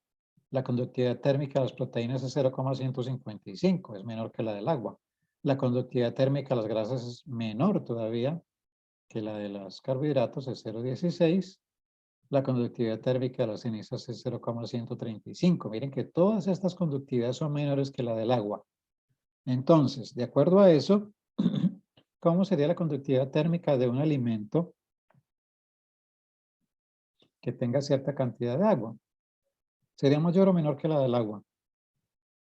La conductividad térmica de las proteínas es 0,155, es menor que la del agua. La conductividad térmica de las grasas es menor todavía que la de los carbohidratos, es 0,16. La conductividad térmica de las cenizas es 0,135. Miren que todas estas conductividades son menores que la del agua. Entonces, de acuerdo a eso, ¿cómo sería la conductividad térmica de un alimento que tenga cierta cantidad de agua? ¿Sería mayor o menor que la del agua?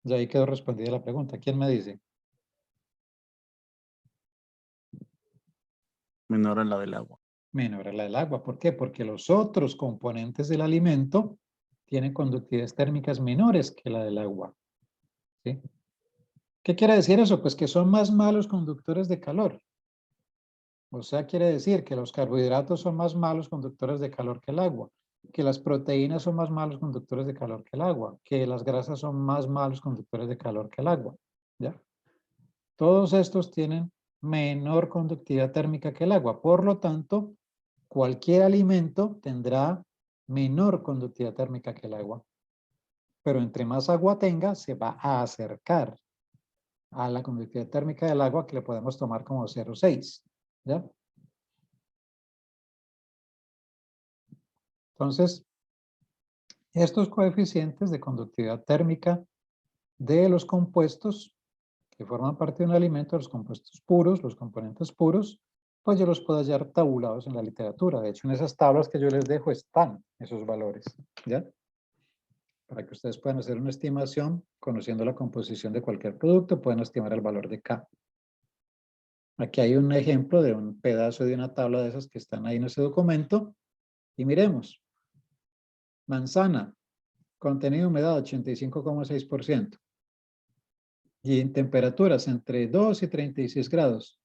Y ahí quedó respondida la pregunta. ¿Quién me dice? Menor a la del agua. Menor a la del agua. ¿Por qué? Porque los otros componentes del alimento tienen conductividades térmicas menores que la del agua. ¿Sí? ¿Qué quiere decir eso? Pues que son más malos conductores de calor. O sea, quiere decir que los carbohidratos son más malos conductores de calor que el agua, que las proteínas son más malos conductores de calor que el agua, que las grasas son más malos conductores de calor que el agua. ¿Ya? Todos estos tienen menor conductividad térmica que el agua. Por lo tanto, cualquier alimento tendrá menor conductividad térmica que el agua. Pero entre más agua tenga, se va a acercar a la conductividad térmica del agua, que le podemos tomar como 0,6. ¿Ya? Entonces, estos coeficientes de conductividad térmica de los compuestos que forman parte de un alimento, los compuestos puros, los componentes puros, pues yo los puedo hallar tabulados en la literatura. De hecho, en esas tablas que yo les dejo están esos valores, ¿ya? Para que ustedes puedan hacer una estimación, conociendo la composición de cualquier producto, pueden estimar el valor de K. Aquí hay un ejemplo de un pedazo de una tabla de esas que están ahí en ese documento. Y miremos. Manzana, contenido de humedad 85,6%. Y en temperaturas entre 2 y 36 grados.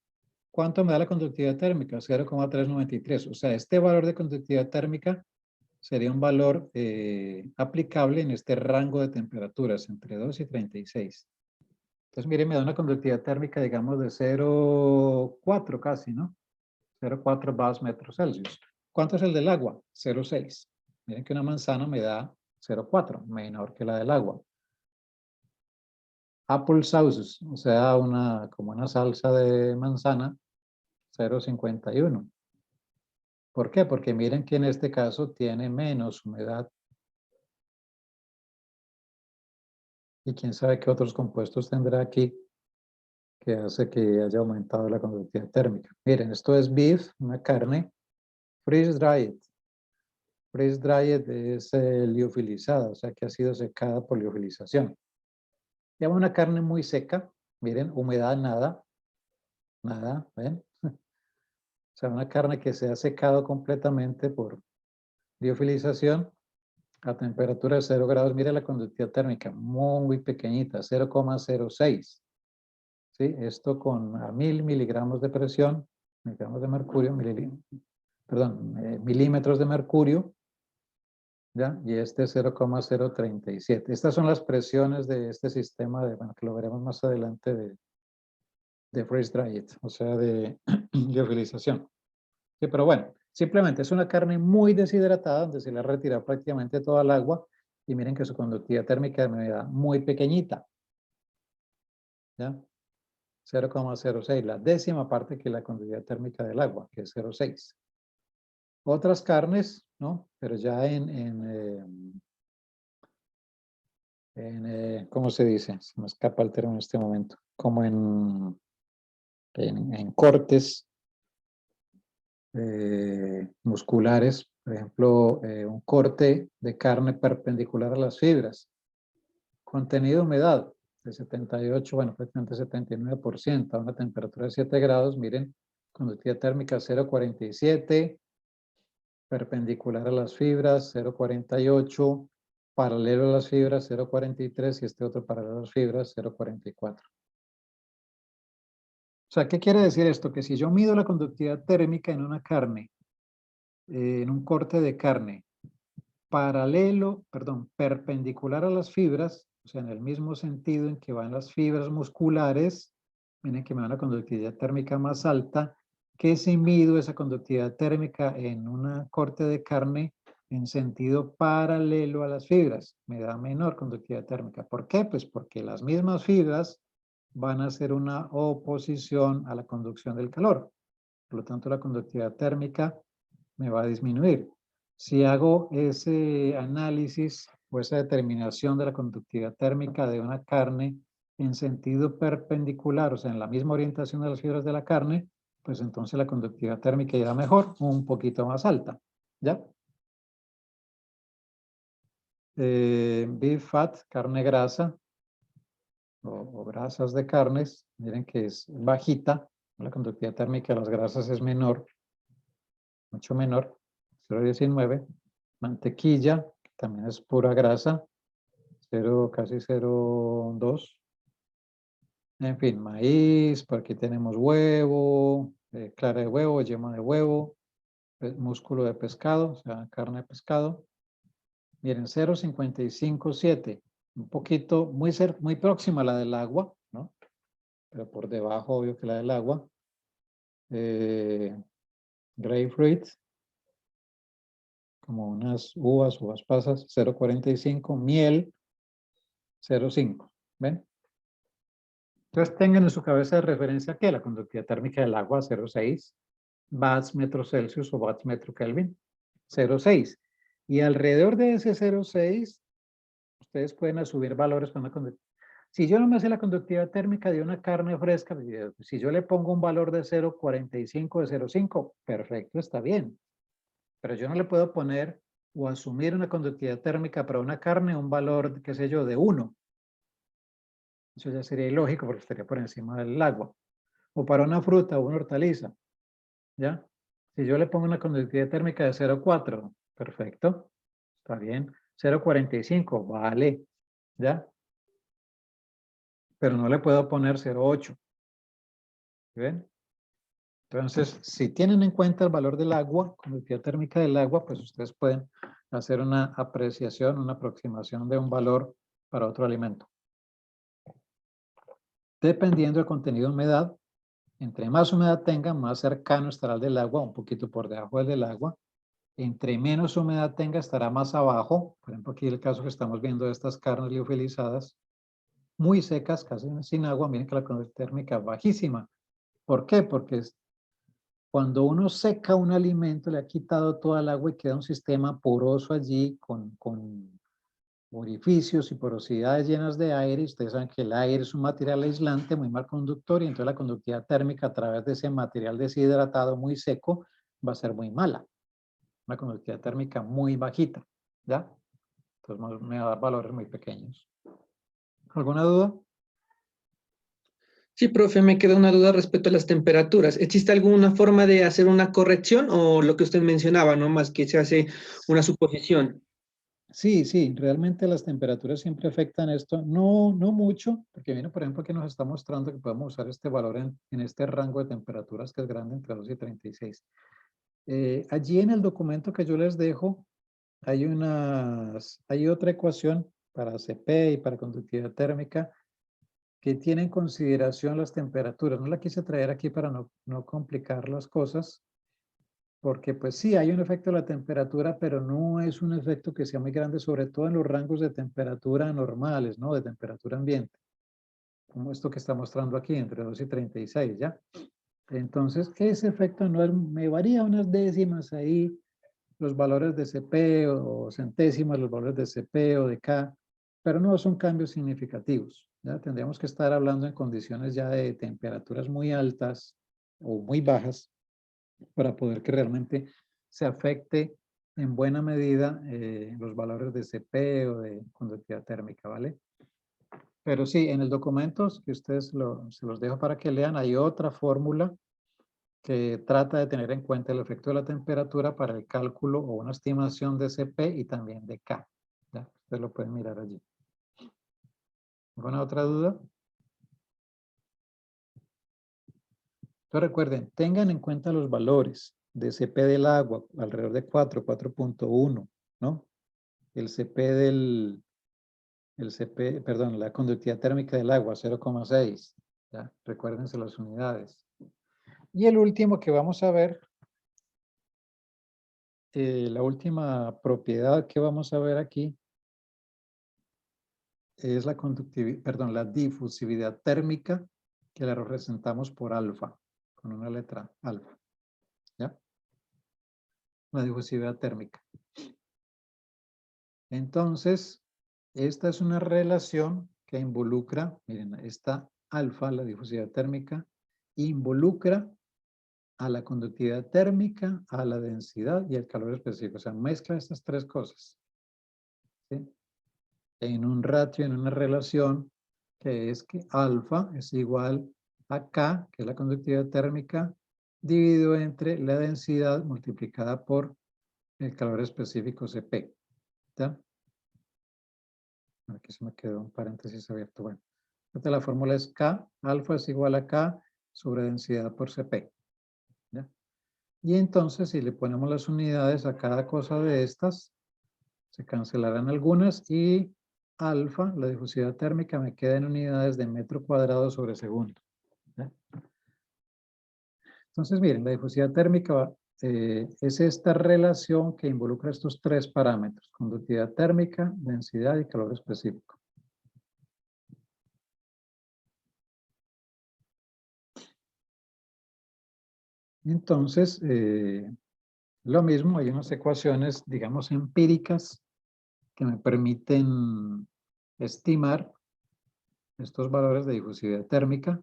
¿Cuánto me da la conductividad térmica? 0,393. O sea, este valor de conductividad térmica sería un valor aplicable en este rango de temperaturas entre 2 y 36. Entonces, miren, me da una conductividad térmica, digamos, de 0,4 casi, ¿no? 0,4 bar metros Celsius. ¿Cuánto es el del agua? 0,6. Miren que una manzana me da 0,4, menor que la del agua. Apple sauces, o sea, como una salsa de manzana, 0,51. ¿Por qué? Porque miren que en este caso tiene menos humedad. Y quién sabe qué otros compuestos tendrá aquí que hace que haya aumentado la conductividad térmica. Miren, esto es beef, una carne, freeze dried. Freeze dried es liofilizada, o sea que ha sido secada por liofilización. Llama una carne muy seca, miren, humedad nada, nada, ¿ven? O sea, una carne que se ha secado completamente por liofilización a temperatura de 0 grados. Mire la conductividad térmica, muy pequeñita, 0,06. ¿Sí? Esto con a 1000 miligramos de presión, miligramos de mercurio, milímetros de mercurio, ¿ya? Y este es 0,037. Estas son las presiones de este sistema, bueno, que lo veremos más adelante, de freeze dried, o sea, de liofilización. Sí, pero bueno, simplemente es una carne muy deshidratada, donde se le ha retirado prácticamente toda el agua, y miren que su conductividad térmica me da muy pequeñita. ¿Ya? 0,06, la décima parte que la conductividad térmica del agua, que es 0,6. Otras carnes, ¿no? Pero ya ¿cómo se dice? Se me escapa el término en este momento. Como en cortes musculares, por ejemplo, un corte de carne perpendicular a las fibras. Contenido de humedad de 78, bueno, prácticamente 79%, a una temperatura de 7 grados, miren, conductividad térmica 0,47, perpendicular a las fibras 0,48, paralelo a las fibras 0,43 y este otro paralelo a las fibras 0,44. O sea, ¿qué quiere decir esto? Que si yo mido la conductividad térmica en una carne, en un corte de carne, perpendicular a las fibras, o sea, en el mismo sentido en que van las fibras musculares, miren que me da una conductividad térmica más alta, que si mido esa conductividad térmica en un corte de carne en sentido paralelo a las fibras, me da menor conductividad térmica. ¿Por qué? Pues porque las mismas fibras van a hacer una oposición a la conducción del calor. Por lo tanto, la conductividad térmica me va a disminuir. Si hago ese análisis o esa determinación de la conductividad térmica de una carne en sentido perpendicular, o sea, en la misma orientación de las fibras de la carne, pues entonces la conductividad térmica irá mejor, un poquito más alta. ¿Ya? Beef fat, carne grasa, o grasas de carnes, miren que es bajita, la conductividad térmica de las grasas es menor, mucho menor, 0,19. Mantequilla, que también es pura grasa, casi 0,2. En fin, maíz, por aquí tenemos huevo, clara de huevo, yema de huevo, músculo de pescado, o sea, carne de pescado. Miren, 0,557, un poquito, muy próxima a la del agua, ¿no? Pero por debajo, obvio que la del agua. Grapefruit, como unas uvas pasas, 0,45, miel, 0,5, ¿ven? Entonces tengan en su cabeza de referencia que la conductividad térmica del agua, 0,6, watts metro Celsius o watts metro Kelvin, 0,6. Y alrededor de ese 0,6, ustedes pueden subir valores con la conductividad. Si yo no me sé la conductividad térmica de una carne fresca, si yo le pongo un valor de 0,45, de 0,5, perfecto, está bien. Pero yo no le puedo poner o asumir una conductividad térmica para una carne, un valor, qué sé yo, de 1. Eso ya sería ilógico porque estaría por encima del agua. O para una fruta o una hortaliza. ¿Ya? Si yo le pongo una conductividad térmica de 0,4, perfecto, está bien. 0,45, vale, ¿ya? Pero no le puedo poner 0,8. ¿Ven? Entonces, si tienen en cuenta el valor del agua, conductividad térmica del agua, pues ustedes pueden hacer una apreciación, una aproximación de un valor para otro alimento. Dependiendo del contenido de humedad, entre más humedad tenga, más cercano estará al del agua, un poquito por debajo del agua. Entre menos humedad tenga, estará más abajo. Por ejemplo, aquí el caso que estamos viendo de estas carnes liofilizadas, muy secas, casi sin agua. Miren que la conductividad térmica es bajísima. ¿Por qué? Porque cuando uno seca un alimento, le ha quitado toda el agua y queda un sistema poroso allí con orificios y porosidades llenas de aire. Ustedes saben que el aire es un material aislante, muy mal conductor, y entonces la conductividad térmica a través de ese material deshidratado muy seco va a ser muy mala. Una conductividad térmica muy bajita, ¿ya? Entonces me va a dar valores muy pequeños. ¿Alguna duda? Sí, profe, me queda una duda respecto a las temperaturas. ¿Existe alguna forma de hacer una corrección o lo que usted mencionaba, no más que se hace una suposición? Sí, realmente las temperaturas siempre afectan esto, no mucho, porque viene, por ejemplo, que nos está mostrando que podemos usar este valor en este rango de temperaturas que es grande entre 2 y 36. Allí en el documento que yo les dejo, hay otra ecuación para CP y para conductividad térmica que tiene en consideración las temperaturas. No la quise traer aquí para no complicar las cosas, porque pues sí, hay un efecto de la temperatura, pero no es un efecto que sea muy grande, sobre todo en los rangos de temperatura normales, ¿no? De temperatura ambiente. como esto que está mostrando aquí, entre 2 y 36, ¿ya? Entonces, ese efecto anual me varía unas décimas ahí, los valores de CP o centésimas, los valores de CP o de K, pero no son cambios significativos, ¿ya? Tendríamos que estar hablando en condiciones ya de temperaturas muy altas o muy bajas para poder que realmente se afecte en buena medida los valores de CP o de conductividad térmica, ¿vale? Pero sí, en el documento que ustedes se los dejo para que lean, hay otra fórmula que trata de tener en cuenta el efecto de la temperatura para el cálculo o una estimación de CP y también de K. ¿Ya? Ustedes lo pueden mirar allí. ¿Alguna otra duda? Entonces recuerden, tengan en cuenta los valores de CP del agua, alrededor de 4, 4.1, ¿no? El CP perdón, la conductividad térmica del agua, 0,6. ¿Ya? Recuérdense las unidades. Y el último que vamos a ver, la última propiedad que vamos a ver aquí es la conductividad, perdón, la difusividad térmica, que la representamos por alfa, con una letra alfa. ¿Ya? La difusividad térmica. Entonces, esta es una relación que involucra, miren, esta alfa, la difusividad térmica, involucra a la conductividad térmica, a la densidad y al calor específico. O sea, mezcla estas tres cosas, ¿sí? En un ratio, en una relación, que es que alfa es igual a K, que es la conductividad térmica, dividido entre la densidad multiplicada por el calor específico CP. ¿Ya? Aquí se me quedó un paréntesis abierto. Bueno, esta la fórmula es K, alfa es igual a K sobre densidad por CP. ¿Ya? Y entonces, si le ponemos las unidades a cada cosa de estas, se cancelarán algunas y alfa, la difusividad térmica, me queda en unidades de metro cuadrado sobre segundo. ¿Ya? Entonces, miren, la difusividad térmica es esta relación que involucra estos tres parámetros: conductividad térmica, densidad y calor específico. Entonces, lo mismo, hay unas ecuaciones, digamos, empíricas que me permiten estimar estos valores de difusividad térmica.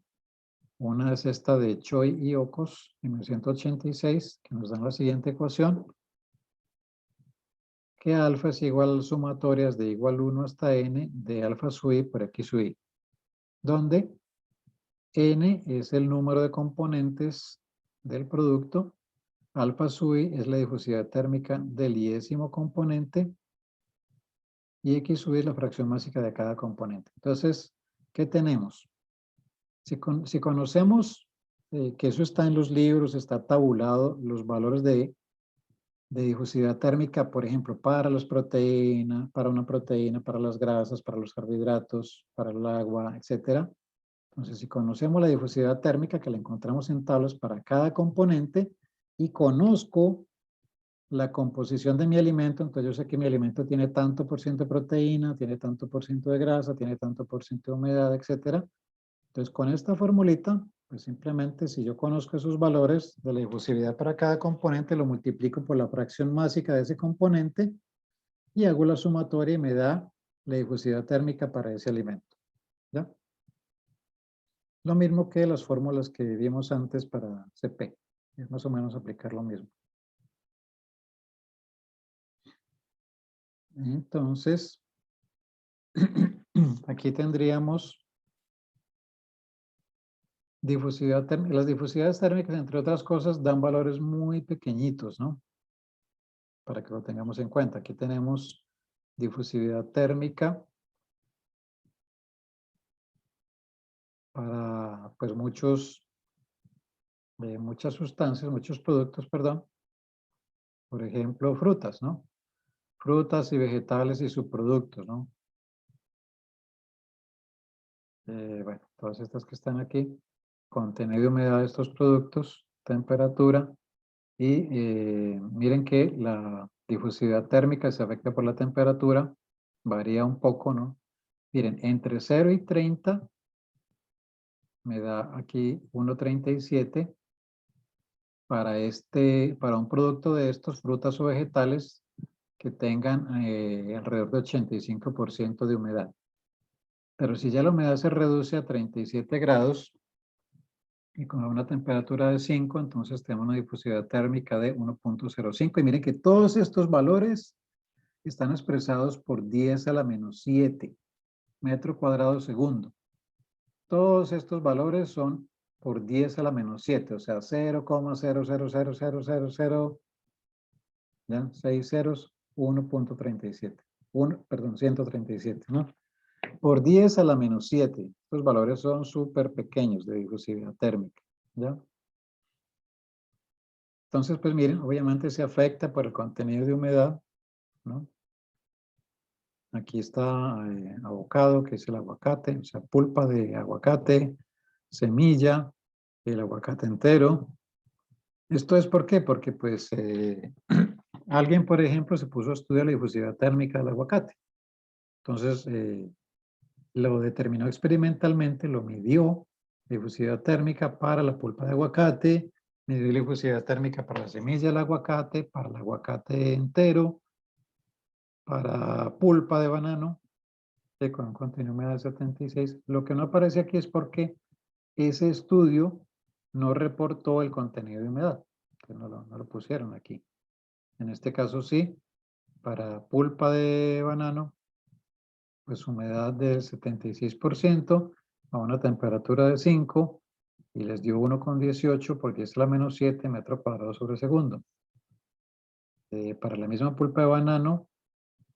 Una es esta de Choi y Ocos en 1986, que nos dan la siguiente ecuación, que alfa es igual a sumatorias de igual 1 hasta n de alfa sub i por x sub i, donde n es el número de componentes del producto, alfa sub i es la difusividad térmica del iésimo componente y x sub i es la fracción másica de cada componente. Entonces, ¿qué tenemos? Si conocemos que eso está en los libros, está tabulado, los valores de difusividad térmica, por ejemplo, para las proteínas, para una proteína, para las grasas, para los carbohidratos, para el agua, etc. Entonces, si conocemos la difusividad térmica, que la encontramos en tablas para cada componente, y conozco la composición de mi alimento, entonces yo sé que mi alimento tiene tanto por ciento de proteína, tiene tanto por ciento de grasa, tiene tanto por ciento de humedad, etc. Entonces, con esta formulita, pues simplemente si yo conozco esos valores de la difusividad para cada componente, lo multiplico por la fracción másica de ese componente y hago la sumatoria y me da la difusividad térmica para ese alimento. ¿Ya? Lo mismo que las fórmulas que vimos antes para CP. Es más o menos aplicar lo mismo. Entonces, aquí tendríamos difusividad térmica. Las difusividades térmicas, entre otras cosas, dan valores muy pequeñitos, ¿no? Para que lo tengamos en cuenta. Aquí tenemos difusividad térmica para pues muchas sustancias, muchos productos, perdón. Por ejemplo, frutas, ¿no? Frutas y vegetales y subproductos, ¿no? Bueno, todas estas que están aquí, contenido de humedad de estos productos, temperatura, y miren que la difusividad térmica se afecta por la temperatura, varía un poco, ¿no? Miren, entre 0 y 30 me da aquí 1.37 para un producto de estos, frutas o vegetales, que tengan alrededor de 85% de humedad. Pero si ya la humedad se reduce a 37 grados y con una temperatura de 5, entonces tenemos una difusividad térmica de 1.05. Y miren que todos estos valores están expresados por 10 a la menos 7 metro cuadrado segundo. Todos estos valores son por 10 a la menos 7, o sea, 0,0000000, ¿ya? 6 ceros, 1.37. Perdón, 137, ¿no? Por 10 a la menos 7. Estos valores son súper pequeños de difusividad térmica, ¿ya? Entonces, pues miren, obviamente se afecta por el contenido de humedad, ¿no? Aquí está avocado, que es el aguacate, o sea, pulpa de aguacate, semilla, el aguacate entero. ¿Esto es por qué? Porque pues alguien, por ejemplo, se puso a estudiar la difusividad térmica del aguacate. Entonces, lo determinó experimentalmente, lo midió, la difusividad térmica para la pulpa de aguacate, midió la difusividad térmica para la semilla del aguacate, para el aguacate entero, para pulpa de banano, con un contenido de humedad de 76. Lo que no aparece aquí es porque ese estudio no reportó el contenido de humedad, que no lo pusieron aquí. En este caso sí, para pulpa de banano, pues humedad del 76% a una temperatura de 5 y les dio 1,18 por 10 a la menos 7 metro cuadrado sobre segundo. Para la misma pulpa de banano,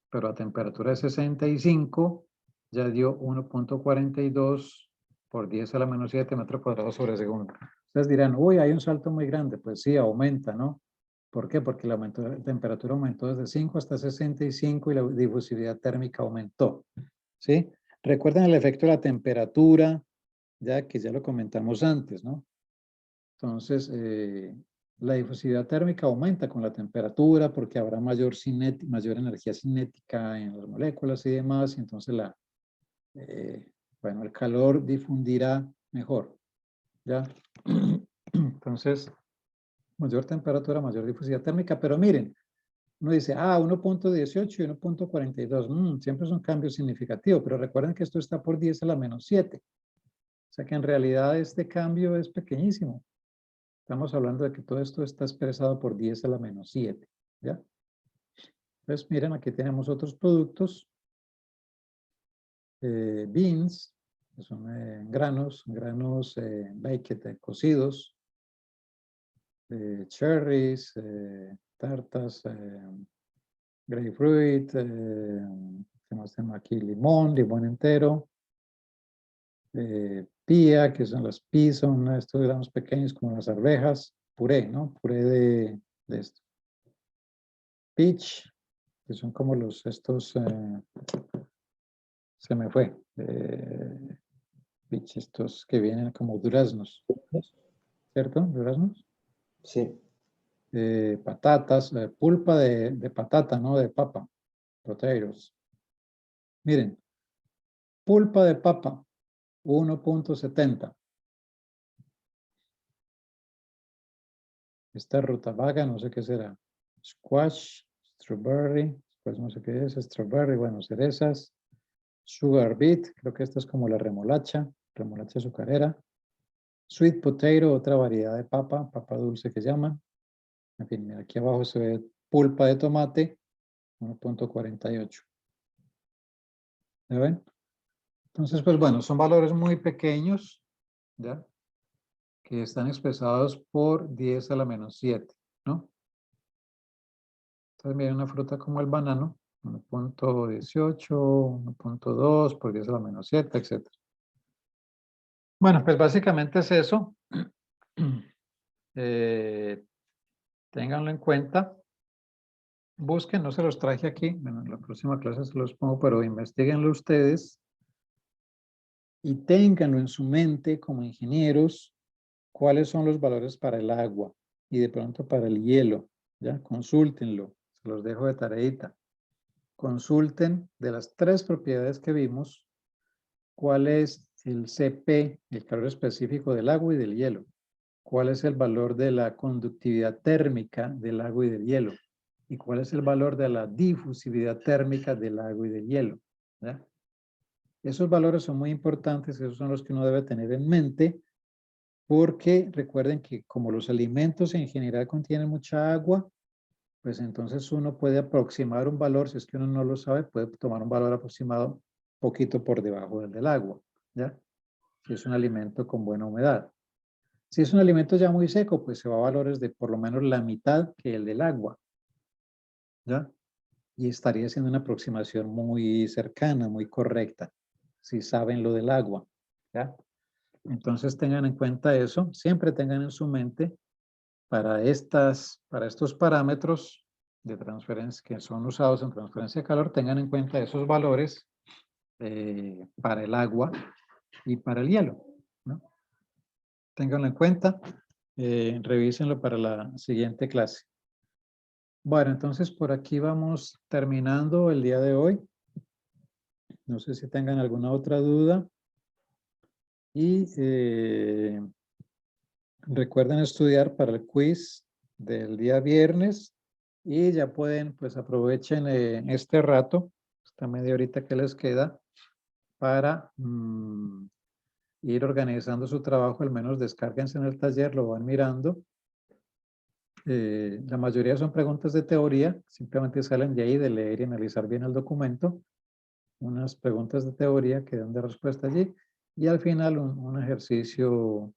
pero a temperatura de 65, ya dio 1.42 por 10 a la menos 7 metros cuadrados sobre segundo. Ustedes dirán, uy, hay un salto muy grande. Pues sí, aumenta, ¿no? ¿Por qué? Porque la temperatura aumentó desde 5 hasta 65 y la difusividad térmica aumentó. ¿Sí? Recuerden el efecto de la temperatura, ya que ya lo comentamos antes, ¿no? Entonces, la difusividad térmica aumenta con la temperatura porque habrá mayor energía cinética en las moléculas y demás, y entonces bueno, el calor difundirá mejor, ¿ya? Entonces, mayor temperatura, mayor difusividad térmica, pero miren, uno dice, 1.18 y 1.42, siempre es un cambio significativo, pero recuerden que esto está por 10 a la menos 7, o sea que en realidad este cambio es pequeñísimo. Estamos hablando de que todo esto está expresado por 10 a la menos 7, ¿ya? Entonces, miren, aquí tenemos otros productos. Beans, que son granos baked, cocidos. Cherries, tartas, grapefruit, ¿qué más tenemos aquí? Limón entero. Pía, que son las peas, son estos granos pequeños como las arvejas. Puré, ¿no? Puré de esto. Peach, que son como estos, se me fue, peach, estos que vienen como duraznos, ¿cierto? Duraznos. Sí. Patatas, pulpa de patata, ¿no? De papa, potatoes. Miren, pulpa de papa, 1.70. Esta rutabaga, no sé qué será. Squash, strawberry, pues no sé qué es, strawberry, bueno, cerezas. Sugar beet, creo que esta es como la remolacha azucarera. Sweet potato, otra variedad de papa dulce que llaman. En fin, mira, aquí abajo se ve pulpa de tomate, 1.48. ¿Ya ven? Entonces, pues bueno, son valores muy pequeños, ¿ya? Que están expresados por 10 a la menos 7, ¿no? Entonces, miren una fruta como el banano, 1.18, 1.2 por 10 a la menos 7, etc. Bueno, pues básicamente es eso. Ténganlo en cuenta. Busquen, no se los traje aquí. Bueno, en la próxima clase se los pongo, pero investiguenlo ustedes. Y ténganlo en su mente como ingenieros, cuáles son los valores para el agua y de pronto para el hielo. ¿Ya? Consúltenlo. Se los dejo de tareita. Consulten de las 3 propiedades que vimos, cuáles el CP, el calor específico del agua y del hielo. ¿Cuál es el valor de la conductividad térmica del agua y del hielo? ¿Y cuál es el valor de la difusividad térmica del agua y del hielo? ¿Ya? Esos valores son muy importantes, esos son los que uno debe tener en mente, porque recuerden que como los alimentos en general contienen mucha agua, pues entonces uno puede aproximar un valor, si es que uno no lo sabe, puede tomar un valor aproximado poquito por debajo del agua, ¿ya? Si es un alimento con buena humedad. Si es un alimento ya muy seco, pues se va a valores de por lo menos la mitad que el del agua, ¿ya? Y estaría siendo una aproximación muy cercana, muy correcta, si saben lo del agua, ¿ya? Entonces tengan en cuenta eso, siempre tengan en su mente para estos parámetros de transferencia que son usados en transferencia de calor, tengan en cuenta esos valores para el agua y para el hielo, ¿no? Ténganlo en cuenta, revísenlo para la siguiente clase. Bueno, entonces por aquí vamos terminando el día de hoy. No sé si tengan alguna otra duda. Y recuerden estudiar para el quiz del día viernes. Y ya pueden, pues aprovechen este rato, esta media horita que les queda, para ir organizando su trabajo. Al menos descárguense en el taller, lo van mirando. La mayoría son preguntas de teoría, simplemente salen de ahí de leer y analizar bien el documento. Unas preguntas de teoría que dan de respuesta allí y al final un ejercicio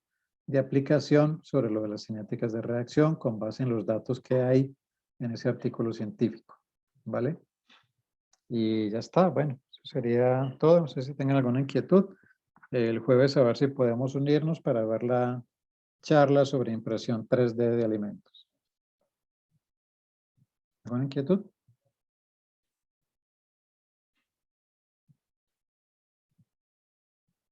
de aplicación sobre lo de las cinéticas de reacción con base en los datos que hay en ese artículo científico, ¿vale? Y ya está, bueno, eso sería todo. No sé si tengan alguna inquietud. El jueves a ver si podemos unirnos para ver la charla sobre impresión 3D de alimentos. ¿Alguna inquietud?